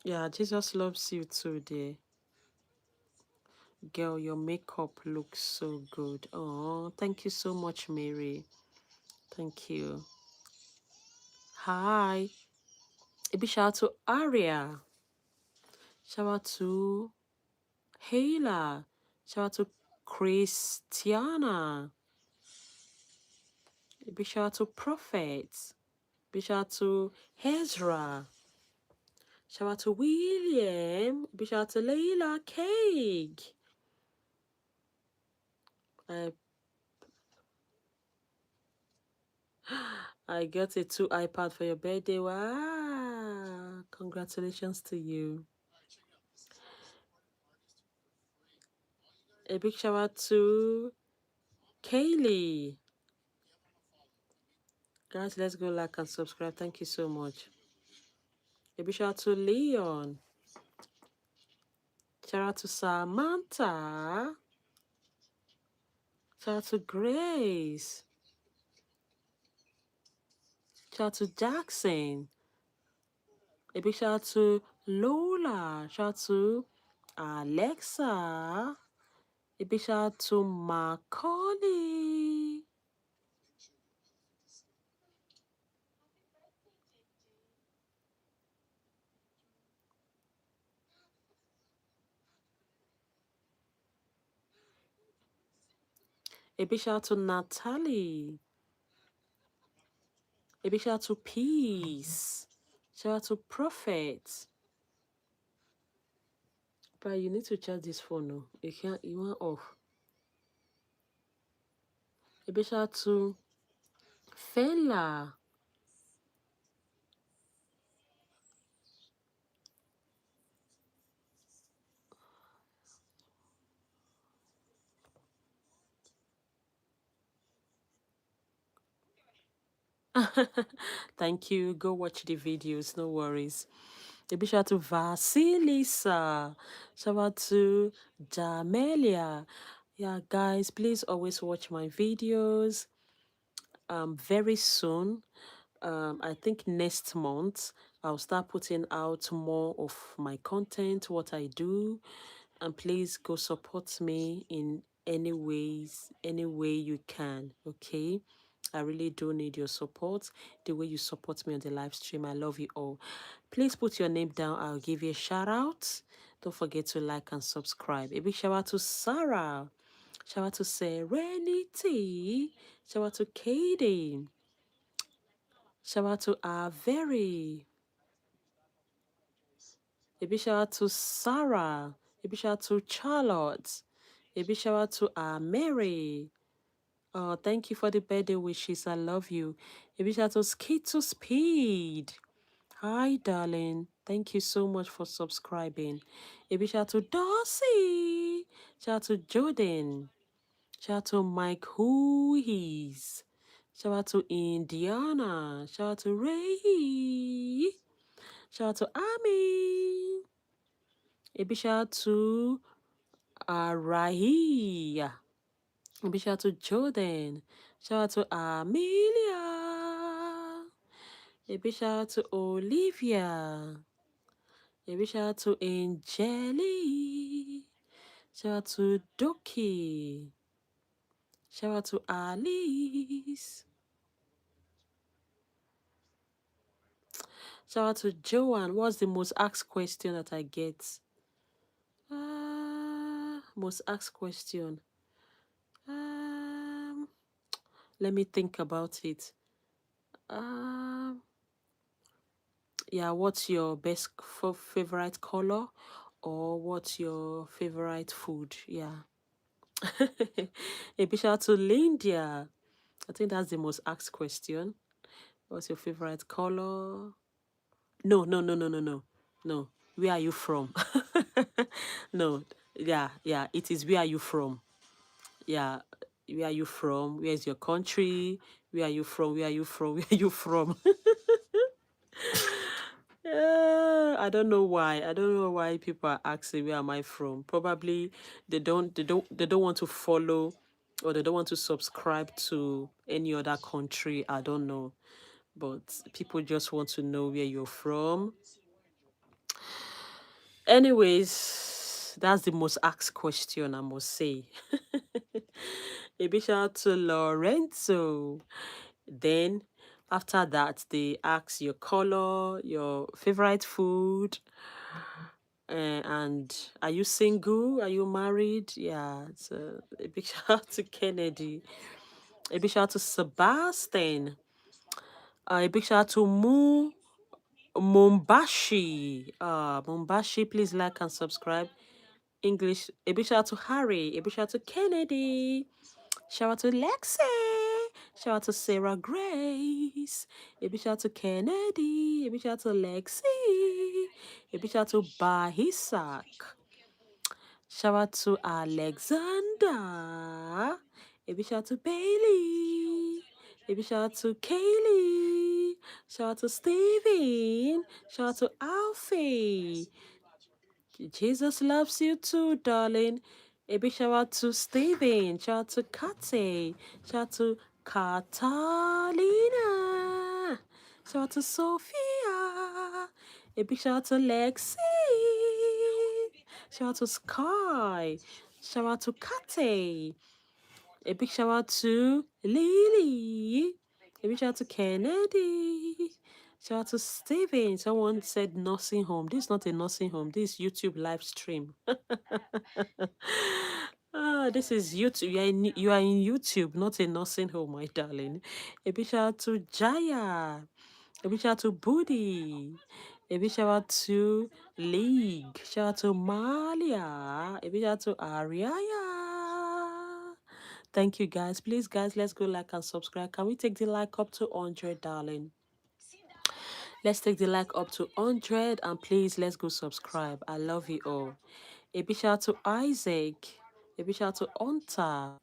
Yeah, Jesus loves you too, dear. Girl, your makeup looks so good. Oh, thank you so much, Mary. Thank you. Hi. A big shout out to Aria. Shout out to Hayla. Shout out to Christiana. A big shout out to Prophet. Big shout out to Ezra. Shout out to William. Big shout out to Layla Cake. I got a 2 iPad for your birthday. Wow. Congratulations to you. A big shout out to Kaylee. Guys, let's go like and subscribe. Thank you so much. A big shout out to Leon. Shout out to Samantha. Shout out to Grace. Shout out to Jackson. A big shout out to Lola. Shout out to Alexa. A big shout out to Macaulay. A big shout out to Natalie. A big shout out to Peace. Shout out to Prophet. But you need to charge this phone. No, you want off. A big shout out to Fela. Thank you. Go watch the videos. No worries. A big shout out to Vasilisa. Shout out to Jamelia. Yeah, guys, please always watch my videos. Very soon, I think next month, I'll start putting out more of my content, what I do, and please go support me in any way you can. Okay, I really do need your support, the way you support me on the live stream. I love you all. Please put your name down. I'll give you a shout out. Don't forget to like and subscribe. A big shout out to Sarah. Shout out to Serenity. Shout out to Katie. Shout out to Very. A big shout out to Sarah. A big shout out to Charlotte. A big shout out to Mary. Oh, thank you for the birthday wishes. I love you. A big shout out to Skid to Speed. Hi, darling. Thank you so much for subscribing. A big shout out to Darcy. Shout out to Jordan. Shout out to Mike Huies. Shout out to Indiana. Shout out to Ray. Shout out to Ami. A big shout out to Rahi. A big shout out to Jordan. Shout out to Amelia. A big shout out to Olivia. A big shout out to Angeli. Shout out to Doki. Shout out to Alice. Shout out to Joanne. What's the most asked question that I get? Most asked question. Let me think about it. Yeah, what's your best favorite color, or what's your favorite food? Yeah. A big shout out to Lindia. I think that's the most asked question. What's your favorite color? No, no, no, no, no, no, no. Where are you from? No, yeah. It is where are you from? Yeah, where are you from? Where's your country? Where are you from? Where are you from? Where are you from? I don't know why. I don't know why people are asking where am I from. Probably they don't want to follow, or they don't want to subscribe to any other country. I don't know. But people just want to know where you're from. Anyways, that's the most asked question, I must say. A big shout out to Lorenzo. Then after that, they ask your color, your favorite food, and are you single? Are you married? Yeah, it's a big shout out to Kennedy. A big shout out to Sebastian. A big shout out to Mumbashi. Mumbashi, please like and subscribe. English. A big shout out to Harry. A big shout out to Kennedy. Shout out to Lexi. Shout out to Sarah Grace. A big shout out to Kennedy. A big shout out to Lexi. A big shout out to Bahisak. Shout out to Alexander. A big shout out to Bailey. A big shout out to Kaylee. Shout out to Steven. Shout out to Alfie. Jesus loves you too, darling. A big shout out to Steven. Shout out to Kate. Shout out to Catalina. Shout out to Sophia. A big shout out to Lexi. Shout out to Sky. Shout out to Kate. A big shout out to Lily. A big shout out to Kennedy. Shout out to Steven. Someone said nursing home. This is not a nursing home. This is YouTube live stream. This is YouTube. You are in YouTube, not a nursing home, my darling. A big shout out to Jaya. A big shout out to Booty. A big shout out to League. Shout out to Malia. A big shout out to Ariaya. Thank you, guys. Please, guys, let's go like and subscribe. Can we take the like up to 100, darling? Let's take the like up to 100, and please, let's go subscribe. I love you all. A big shout out to Isaac. A big shout out to Onta.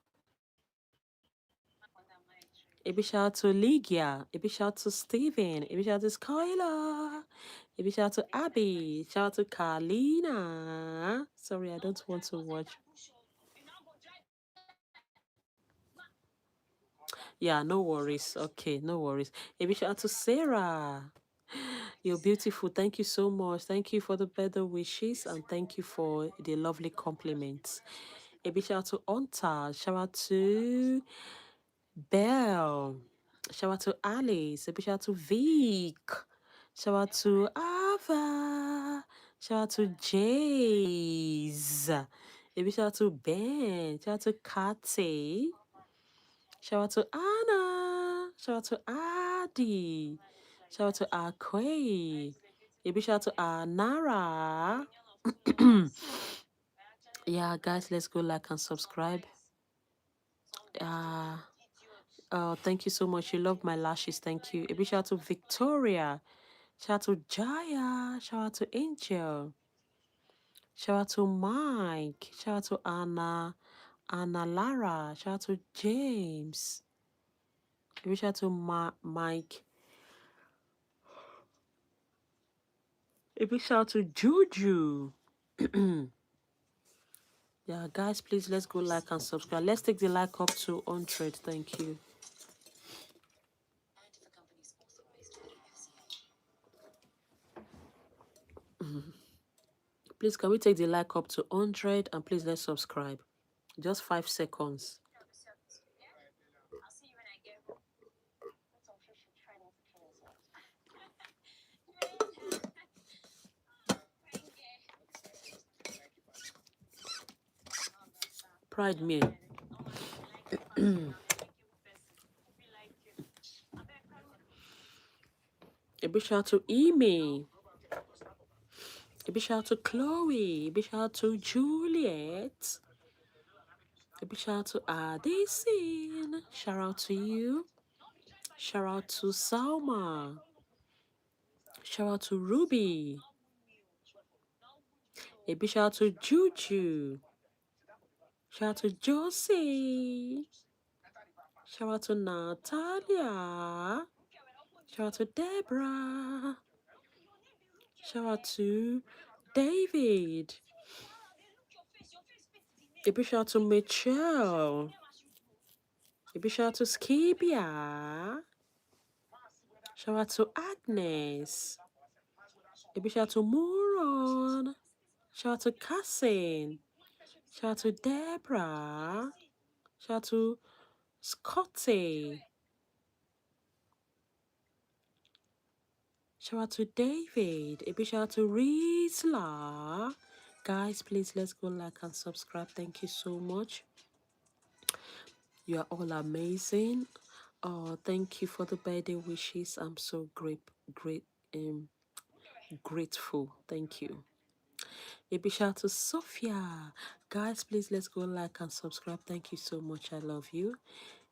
A big shout out to Ligia. A big shout out to Steven. A big shout out to Skylar. A big shout out to Abby. Shout out to Carlina. Sorry, I don't want to watch. Yeah, no worries. Okay, no worries. A big shout out to Sarah. You're beautiful. Thank you so much. Thank you for the better wishes, and thank you for the lovely compliments. A big shout out to Onta. Shout out to Belle. Shout out to Alice. A big shout out to Vic. Shout out to Ava. Shout out to Jays. A big shout out to Ben. Shout out to Kathy. Shout out to Anna. Shout out to Adi. Shout out to Akwe. A big shout out to Nara. Yeah, guys, let's go like and subscribe. Thank you so much. You love my lashes. Thank you. A big shout out to Victoria. Shout out to Jaya. Shout out to Angel. Shout out to Mike. Shout out to Anna Lara. Shout out to James. A big shout out to Mike. A big shout out to Juju. Yeah, guys, please, let's go like and subscribe. Let's take the like up to 100. Thank you. Please, can we take the like up to 100, and please let's subscribe. Just 5 seconds. pride me. A big shout out to Amy. A big shout out to Chloe. A big shout out to Juliet. A big shout out to Addison. Shout out to you. Shout out to Salma. Shout out to Ruby. A big shout out to Juju. Shout out to Josie. Shout out to Natalia. Shout out to Deborah. Shout out to David. A big shout out to Michelle. A big shout out to Skibia. Shout out to Agnes. A big shout out to Moron. Shout out to Cassin. Shout out to Deborah. Shout out to Scotty. Shout out to David. A big shout out to Rizla. Guys, please let's go like and subscribe. Thank you so much. You are all amazing. Oh, thank you for the birthday wishes. I'm so grateful. Thank you. A big shout out to Sophia. Guys, please let's go like and subscribe. Thank you so much. I love you.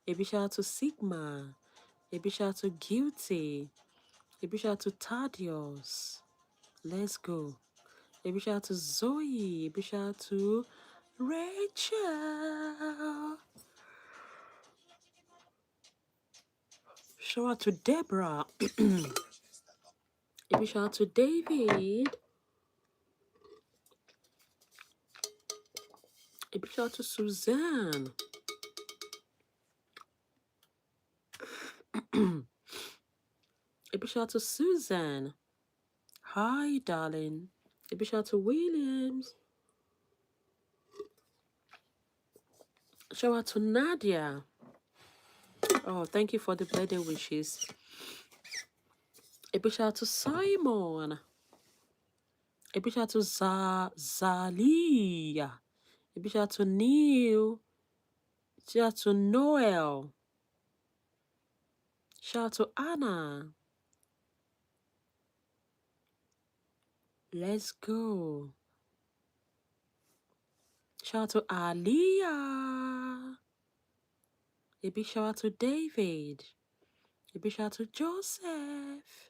A big shout out to Sigma. A big shout out to Guilty. A big shout out to Tadios. Let's go. A big shout out to Zoe. A big shout out to Rachel. Shout out to Deborah. A big shout out to David. A big shout out to Suzanne. A big shout out to Suzanne. Hi, darling. A big shout out to Williams. Shout out to Nadia. Oh, thank you for the birthday wishes. A big shout out to Simon. A big shout out to Zalia. A big shout out to Neil. Shout out to Noel. Shout out to Anna. Let's go. Shout out to Aliyah. A big shout out to David. A big shout out to Joseph.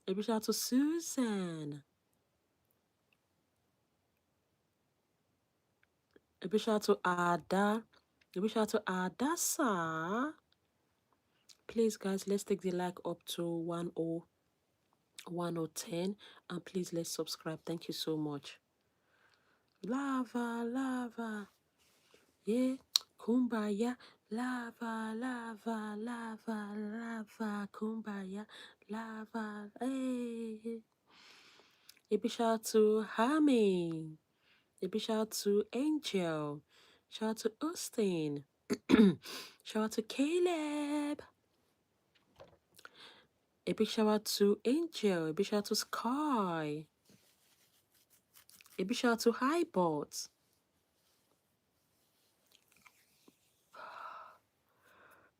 A big shout out to Susan. A big shout out to Ada. A big shout out to Adasa. Please, guys, let's take the like up to 10. And please, let's subscribe. Thank you so much. Lava, lava. Yeah. Kumbaya. Lava, lava, lava, lava. Kumbaya. Lava. Hey. A big shout out to Hami. A big shout out to Angel. Shout out to Austin. Shout out to Caleb. A big shout out to Angel. A big shout out to Sky. A big shout out to Highbot.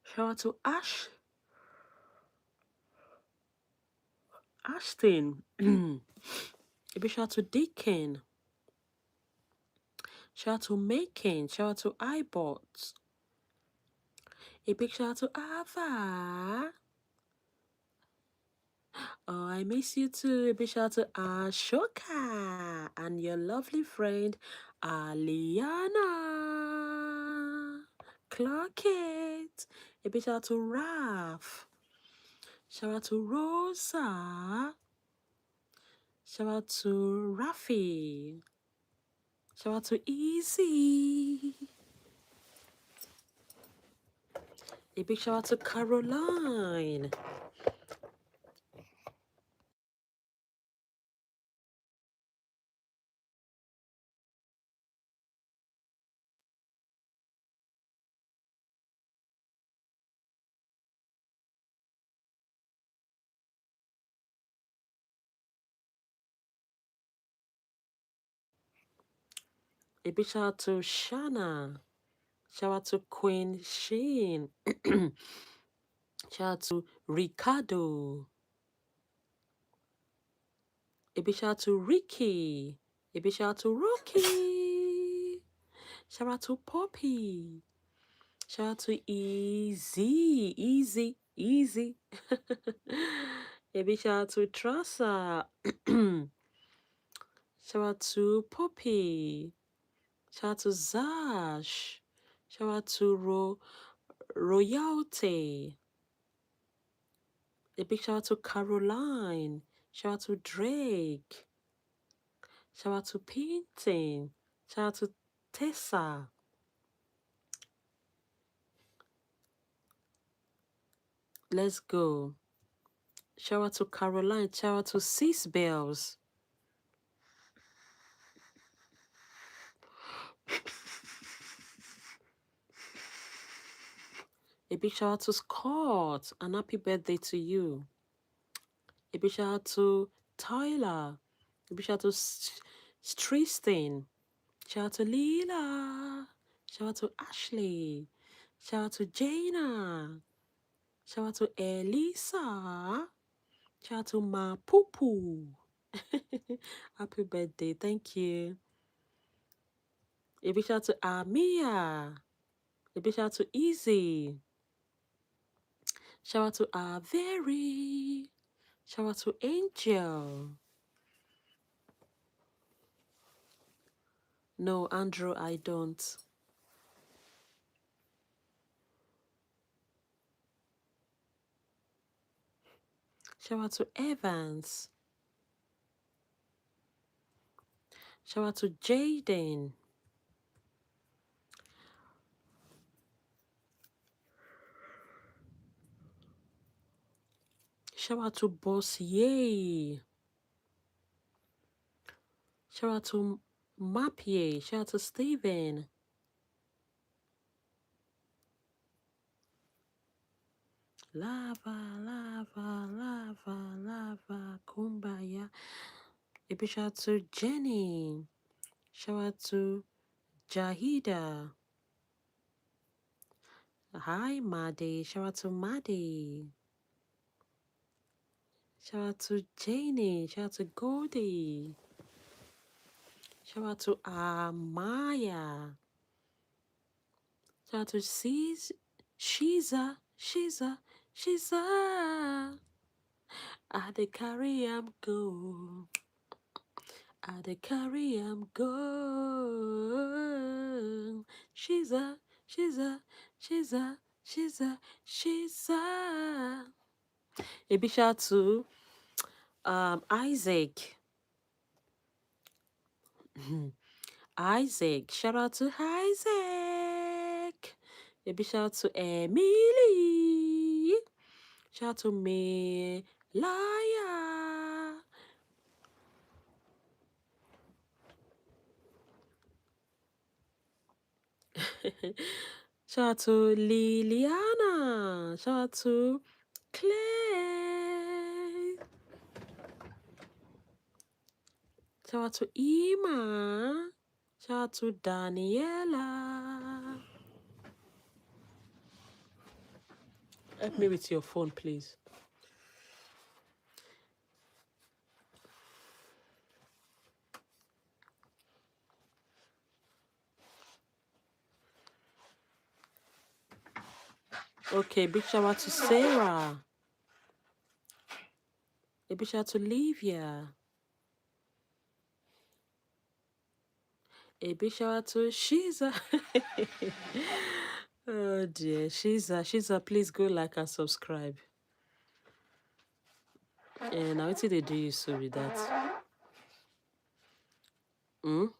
Shout out to Ashton. A big shout out to Deacon. Shout out to Macon. Shout out to iBot. A big shout out to Ava. Oh, I miss you too. A big shout out to Ashoka and your lovely friend Aliana. Clock it. A big shout out to Raf. Shout out to Rosa. Shout out to Rafi. Shout out to Easy. A big shout out to Caroline. A big shout out to Shana. Shout out to Queen Sheen. Shout out to Ricardo. A big shout out to Ricky. A big shout out to Rocky. Shout out to Poppy. Shout out to Easy. A big shout out to Trassa. Shout out to Poppy. Shout out to Zash. Shout out to Royalty. A big shout out to Caroline. Shout out to Drake. Shout out to Painting. Shout out to Tessa. Let's go. Shout out to Caroline. Shout out to Sis Bells. A big shout out to Scott. And happy birthday to you. A big shout out to Tyler. A big shout out to Tristan. Shout out to Leela. Shout out to Ashley. Shout out to Jaina. Shout out to Elisa. Shout out to Ma Poo Poo. Happy birthday. Thank you. A big shout out to Amia. A big shout out to Easy. Shout out to Very. Shout out to Angel. No, Andrew, I don't. Shout out to Evans. Shout out to Jaden. Shout out to Boss Yay. Shout out to Mapie. Shout out to Steven. Lava, kumbaya. A big shout out to Jenny. Shout out to Jahida. Hi, Maddie. Shout out to Maddie. Shout out to Janie. Shout out to Goldie. Shout out to Amaya. Shout out to Shiza. I dey carry am go. I dey carry am go. Shiza. A big shout out to Isaac. Isaac. Shout out to Isaac. A big shout out to Emily. Shout out to me, Laya. Shout out to Liliana. Shout out to Clay. Shout out to Ima. Shout out to Daniela. Help me with your phone, please. Okay, big shout out to Sarah. A big shout out to Livia. A big shout out to Shiza. Oh dear, Shiza, please go like and subscribe. And now what did they do you so with that? What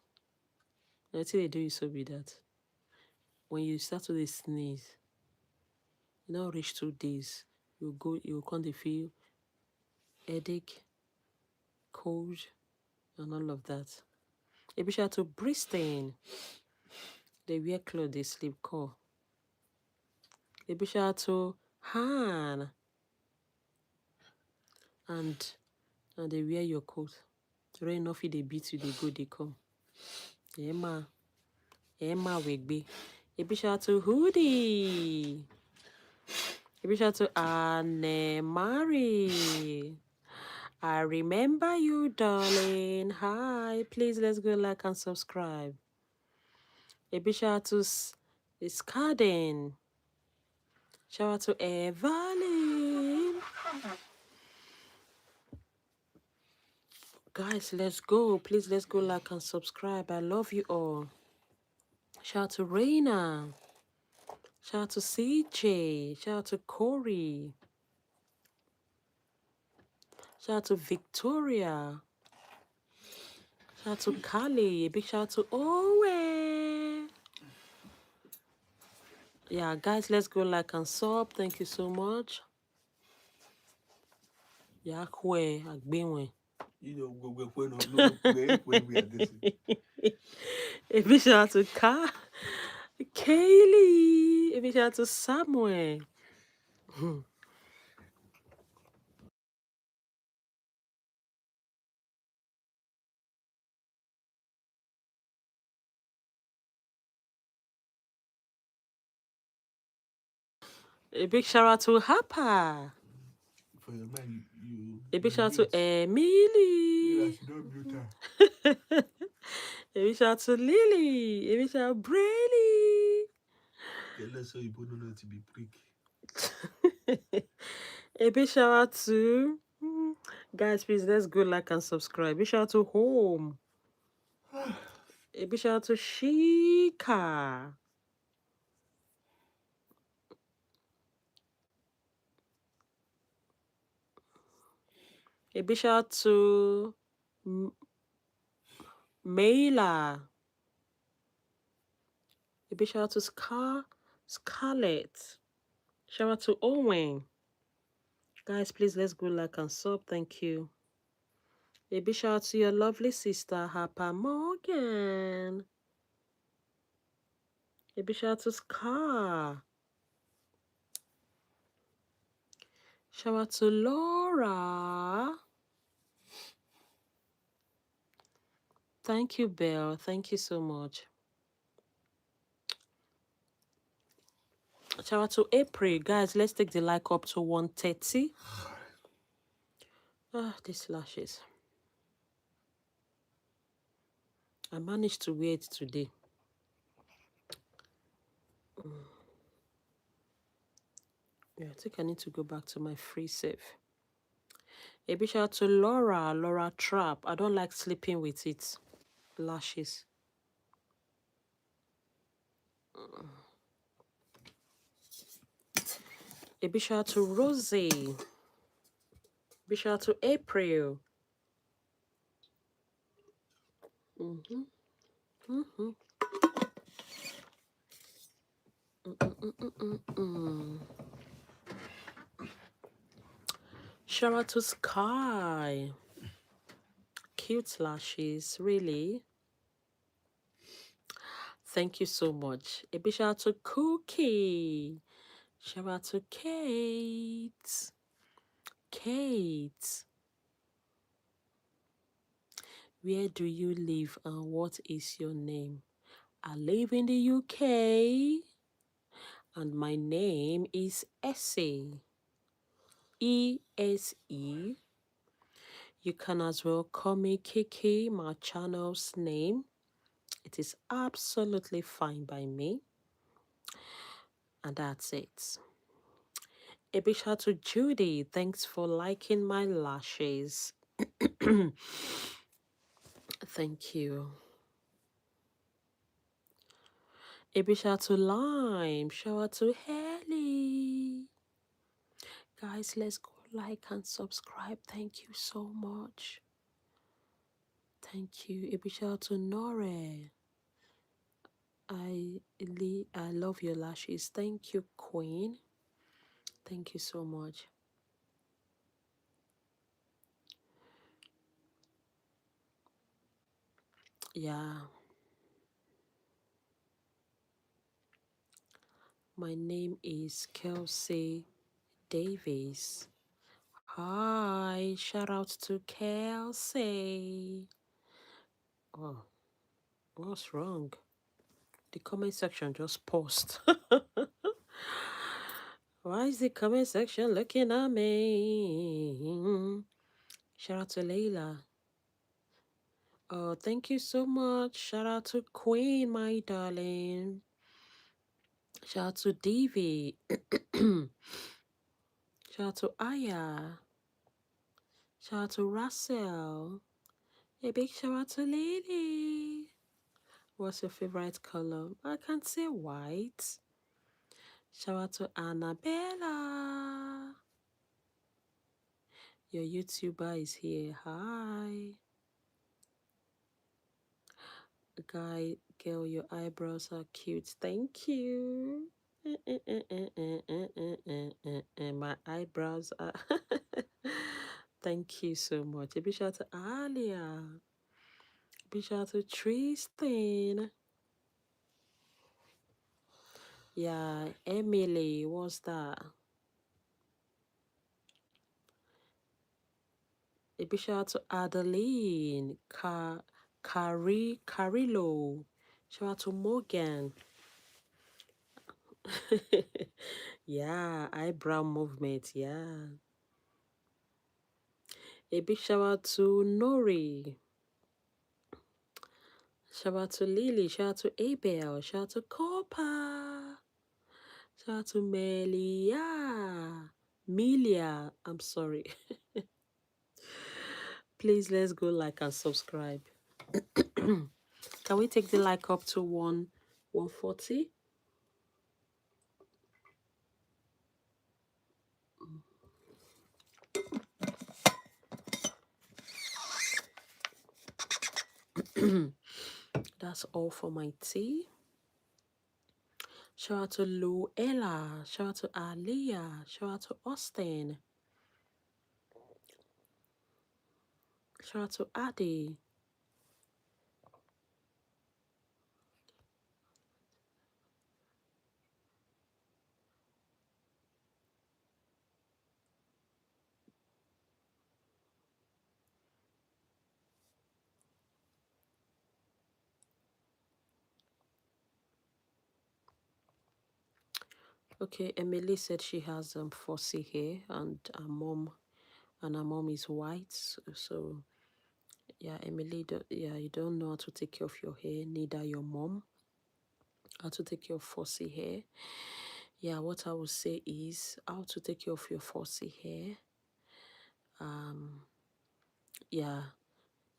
did they do you so with that? When you start to sneeze, you now reach 2 days, you come to feel headache, cold, and all of that. A big shout out to Bristol. They wear clothes, they sleep cool. A big shout out to Han. And they wear your coat. Rain off, they beat you, they go, they come. Yeah, ma. Emma Wigby. A big shout out to Hoodie. A big shout out to Anne Marie. I remember you, darling. Hi. Please, let's go like and subscribe. A big shout out to Skaden. Shout out to Evelyn. Guys, let's go. Please, let's go like and subscribe. I love you all. Shout out to Raina. Shout out to CJ. Shout out to Corey. Shout out to Victoria. Shout out to Kali. A big shout out to Owe. Yeah, guys, let's go like and sub. Thank you so much. Yakwe Agbenwe. You know, we are this. A big shout out to Kaylee. A big shout out to Samuel. A big shout out to Hapa. For your man, A big shout out to Emily. You don't mute her. A big shout out to Lily. A big shout out to Brady. Let's say you don't know to be prick. A big shout out to guys, please let's go like and subscribe. A big shout out to Home. A big shout out to Shika. A big shout out to Mayla. A big shout out to Scarlett. Shout out to Owen. Guys, please let's go like and sub. Thank you. A big shout out to your lovely sister, Harper Morgan. A big shout out to Scar. Shout out to Laura. Thank you, Belle. Thank you so much. Shout out to April. Guys, let's take the like up to 130. These lashes. I managed to wear it today. Yeah, I think I need to go back to my free save. A big shout out to Laura Trap. I don't like sleeping with it. Lashes. A big shout out to Rosie. Big shout out to April. Shout out to Sky. Cute lashes, really. Thank you so much. A big shout out to Cookie. Shout out to Kate. Kate. Where do you live and what is your name? I live in the UK and my name is Essie. E-S-E. You can as well call me Kiki, my channel's name. It is absolutely fine by me. And that's it. A big shout out to Judy. Thanks for liking my lashes. Thank you. A big shout out to Lime. Shout out to Haley. Guys, let's go like and subscribe. Thank you so much. Thank you. A big shout out to Nore. I love your lashes. Thank you, Queen. Thank you so much. Yeah. My name is Kelsey Davis. Hi. Shout out to Kelsey. Oh, what's wrong? The comment section just paused. Why is the comment section looking at me? Shout out to Layla. Oh, thank you so much. Shout out to Queen, my darling. Shout out to Davy. Shout out to Aya. Shout out to Russell. A big shout out to Lady. What's your favorite color? I can't say white. Shout out to Annabella. Your YouTuber is here. Hi. Guy, girl, your eyebrows are cute. Thank you. My eyebrows are. Thank you so much. A big shout out to Alia. A big shout out to Tristan. Yeah, Emily, what's that? A big shout out to Adeline, Carrillo. Shout out to Morgan. Yeah, eyebrow movement, yeah. A big shout out to Nori. Shout out to Lily. Shout out to Abel. Shout out to Copa. Shout out to Melia. Melia. I'm sorry. Please let's go like and subscribe. Can we take the like up to 140? That's all for my tea. Shout out to Luella. Shout out to Aliyah. Shout out to Austin. Shout out to Adi. Okay, Emily said she has fussy hair and her mom is white. So yeah, Emily, you don't know how to take care of your hair, neither your mom. How to take care of fussy hair. Yeah, what I would say is how to take care of your fussy hair. Yeah,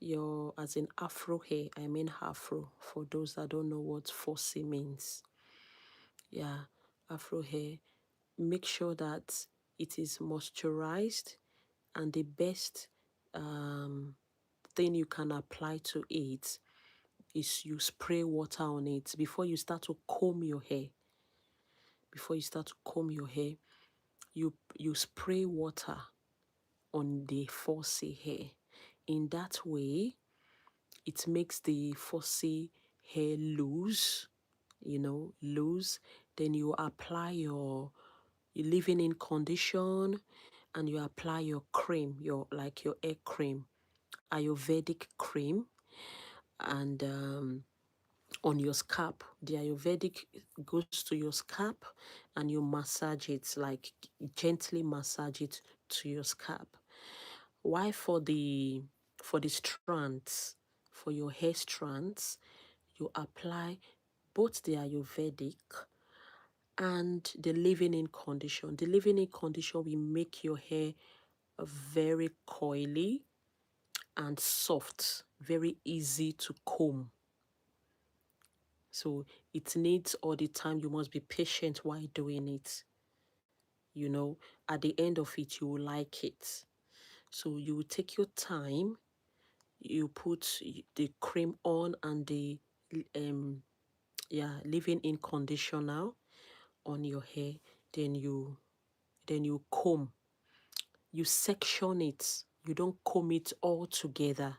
your as in afro hair. I mean afro for those that don't know what fussy means. Yeah, afro hair. Make sure that it is moisturized, and the best thing you can apply to it is you spray water on it before you start to comb your hair. Before you start to comb your hair, you spray water on the fussy hair. In that way, it makes the fussy hair loose, loose. Then you apply your leave-in condition, and you apply your cream, your hair cream, Ayurvedic cream, and on your scalp. The Ayurvedic goes to your scalp, and you massage it, like gently massage it to your scalp. Why for the strands, for your hair strands, you apply both the Ayurvedic and the leave-in condition. The leave-in condition will make your hair very coily and soft, very easy to comb. So it needs all the time. You must be patient while doing it. At the end of it, you will like it. So you will take your time. You put the cream on and the leave-in conditioner on your hair. Then you comb. You section it. You don't comb it all together.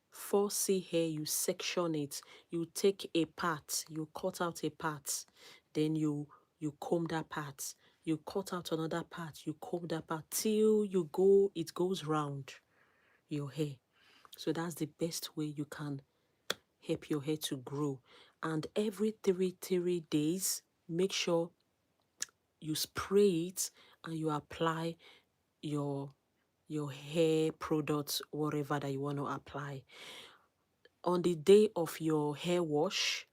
Fussy hair, you section it. You take a part, you cut out a part, then you comb that part. You cut out another part, you comb that part till it goes round your hair. So that's the best way you can help your hair to grow. And every three days, make sure you spray it and you apply your hair products, whatever that you want to apply. On the day of your hair wash,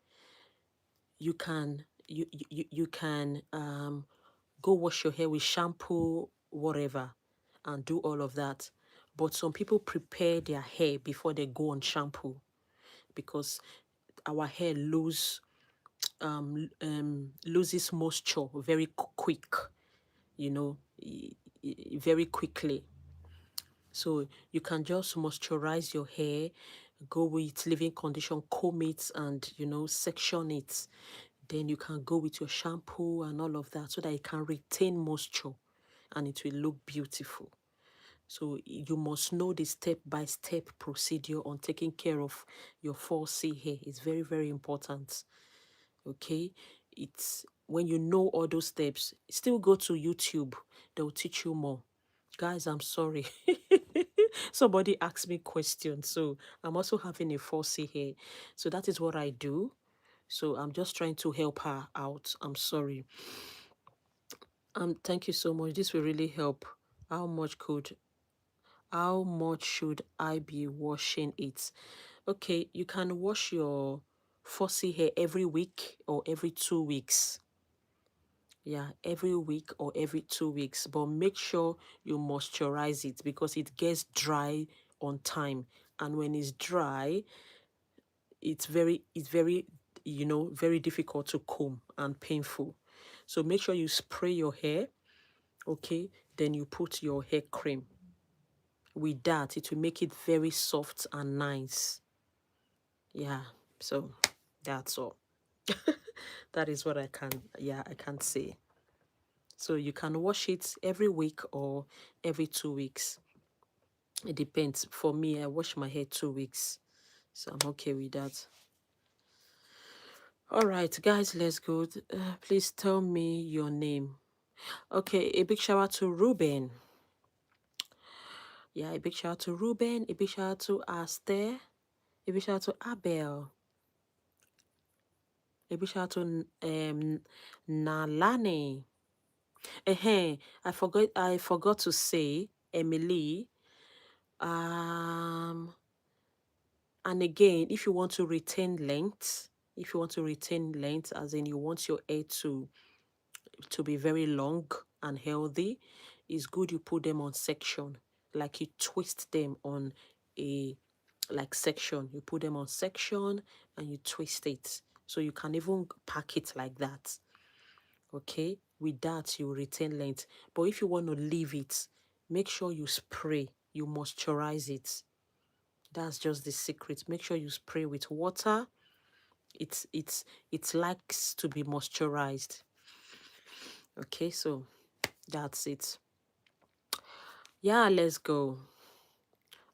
you can you can go wash your hair with shampoo, whatever, and do all of that. But some people prepare their hair before they go on shampoo, because our hair loses moisture very quick, very quickly. So you can just moisturize your hair, go with leave-in condition, comb it, and section it. Then you can go with your shampoo and all of that, so that it can retain moisture and it will look beautiful. So you must know the step-by-step procedure on taking care of your 4C hair. It's very, very important. Okay? It's when you know all those steps, still go to YouTube. They'll teach you more. Guys, I'm sorry. Somebody asked me questions. So I'm also having a 4C hair. So that is what I do. So I'm just trying to help her out. I'm sorry. Thank you so much. This will really help. How much should I be washing it? Okay, you can wash your 4C hair every week or every 2 weeks. Yeah, every week or every 2 weeks. But make sure you moisturize it, because it gets dry on time. And when it's dry, it's very very difficult to comb and painful. So make sure you spray your hair, okay? Then you put your hair cream. With that, it will make it very soft and nice. Yeah, so that's all. That is what I can say. So you can wash it every week or every 2 weeks. It depends. For me, I wash my hair 2 weeks. So I'm okay with that. All right, guys, let's go. Please tell me your name. Okay, a big shout out to Ruben. Yeah, a big shout out to Ruben. A big shout out to Aster. A big shout out to Abel. A big shout out to Nalani. I forgot to say Emily. And again, if you want to retain length, as in you want your hair to be very long and healthy, it's good you put them on section. Like you twist them on a section. You put them on section and you twist it. So you can even pack it like that. Okay? With that, you retain length. But if you want to leave it, make sure you spray. You moisturize it. That's just the secret. Make sure you spray with water. It likes to be moisturized. Okay, so that's it. Yeah, let's go.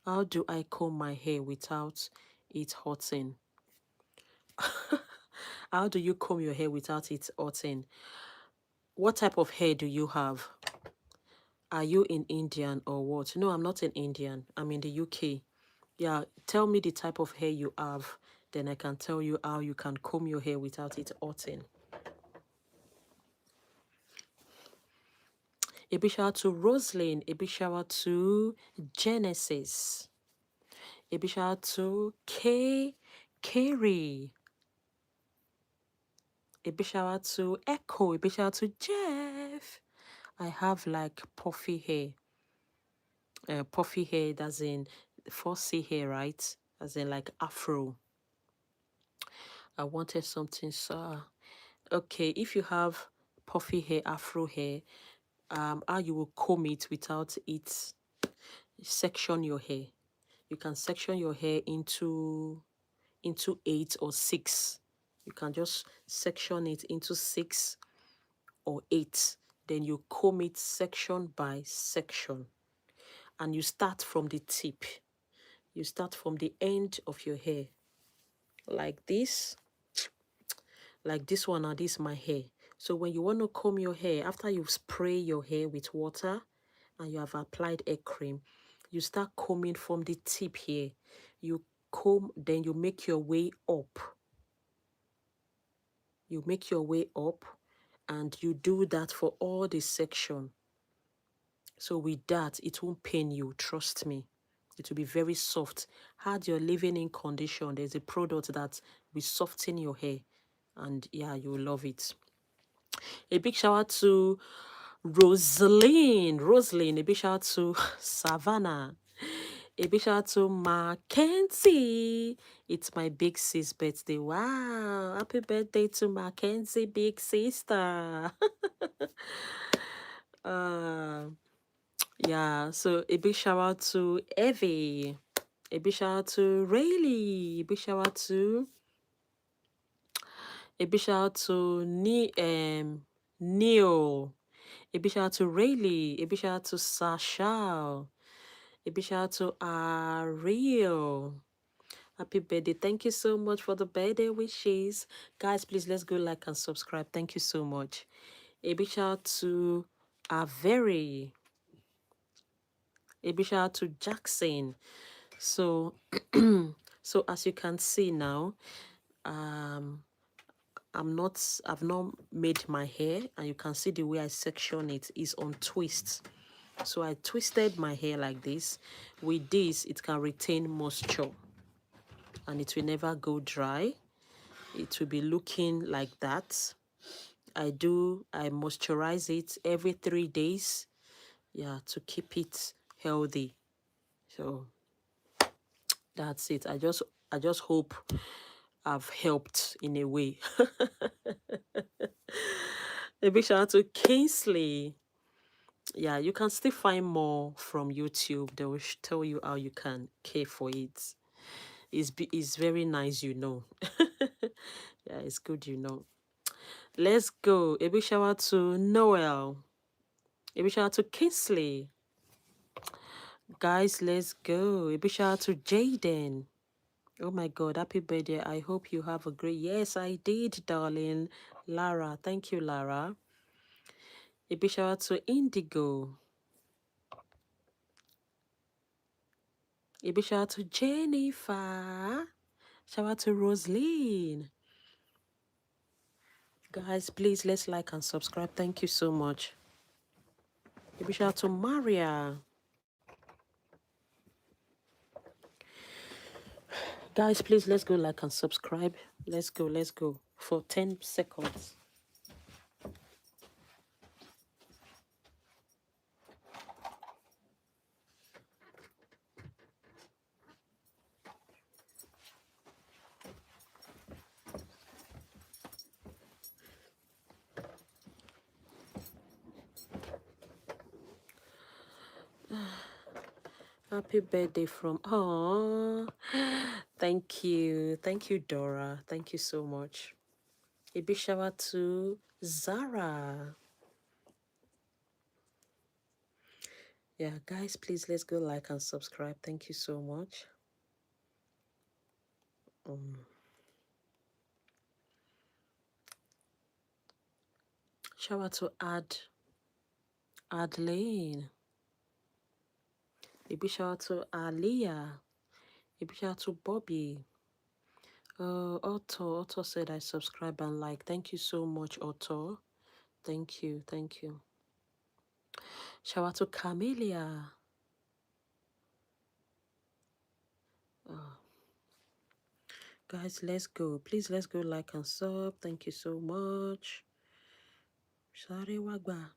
How do I comb my hair without it hurting? How do you comb your hair without it hurting? What type of hair do you have? Are you in Indian or what? No, I'm not in Indian. I'm in the UK. Yeah, tell me the type of hair you have. Then I can tell you how you can comb your hair without it hurting. A big shout out to Roslyn. A big shout out to Genesis. A big shout out to Carrie. A big shout out to Echo. A big shout out to Jeff. I have like puffy hair. Puffy hair, that's in 4C hair, right? As in like afro. I wanted something so. Okay, if you have puffy hair, afro hair, how you will comb it without it section your hair. You can section your hair into 8 or 6. You can just section it into 6 or 8. Then you comb it section by section. And you start from the tip. You start from the end of your hair. Like this. Like this one, now this is my hair. So when you want to comb your hair, after you spray your hair with water and you have applied hair cream, you start combing from the tip here. You comb, then you make your way up. You make your way up, and you do that for all the section. So with that, it won't pain you, trust me. It will be very soft. Had your living in condition, there's a product that will soften your hair, and yeah, you will love it. A big shout out to Rosaline, a big shout out to Savannah, a big shout out to Mackenzie. It's my big sis birthday. Wow, happy birthday to Mackenzie, big sister. uh yeah, so a big shout out to Evie, a big shout out to Rayleigh, a big shout out to Neil, a big shout out to Rayleigh, a big shout out to Sasha, a big shout out to Ariel. Happy birthday. Thank you so much for the birthday wishes. Guys, please let's go like and subscribe. Thank you so much. A big shout out to Avery. A big shout out to Jackson. So so as you can see now, I've not made my hair, and you can see the way I section it is on twists. So I twisted my hair like this. With this, it can retain moisture and it will never go dry. It will be looking like that. I moisturize it every 3 days, yeah, to keep it healthy. So that's it. I just hope I've helped in a way. A big shout out to Kingsley. Yeah, you can still find more from YouTube. They will tell you how you can care for it. It's very nice, you know. Yeah, it's good, you know. Let's go. A big shout out to Noel. A big shout out to Kingsley. Guys, let's go. A big shout out to Jaden. Oh my God, happy birthday. I hope you have a great... Yes, I did, darling. Lara, thank you, Lara. A big shout out to Indigo. A big shout out to Jennifer. Shout out to Rosaline. Guys, please, let's like and subscribe. Thank you so much. A big shout out to Maria. Guys, please, let's go like and subscribe. Let's go for 10 seconds. Happy birthday from... Oh, thank you, Dora. Thank you so much. A big shout out to Zara. Yeah, guys, please, let's go like and subscribe. Thank you so much. Shout out to Adeline. A big shout out to Aliyah. A big shout out to Bobby. Otto said I subscribe and like. Thank you so much, Otto. Thank you. Shout out to Camelia. Guys, let's go. Please, let's go like and sub. Thank you so much. Sorry, Wagba.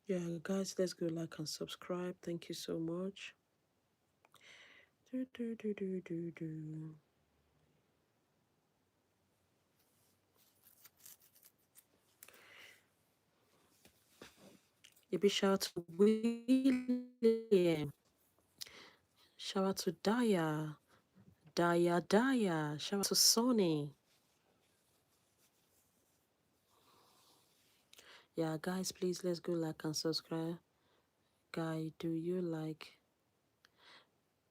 Yeah, guys, let's go like and subscribe. Thank you so much. A big shout out to William. Shout out to Daya. Shout out to Sonny. Yeah, guys, please, let's go like and subscribe. Guy, do you like...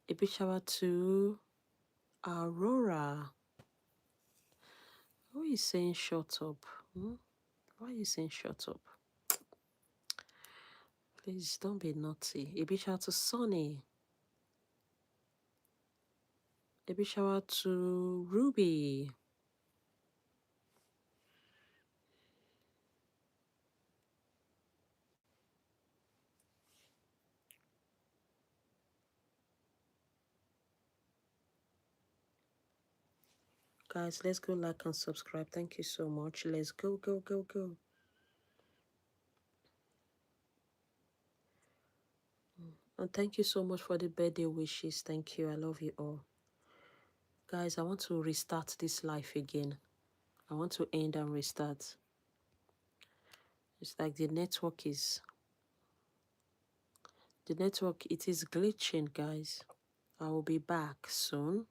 A big shout out to Aurora. Who is saying shut up? Why are you saying shut up? Please don't be naughty. A big shout out to Sonny. A big shout out to Ruby. Guys, let's go like and subscribe. Thank you so much. Let's go, go, go, go. And thank you so much for the birthday wishes. Thank you. I love you all. Guys, I want to restart this life again. I want to end and restart. It's like the network, it is glitching, guys. I will be back soon.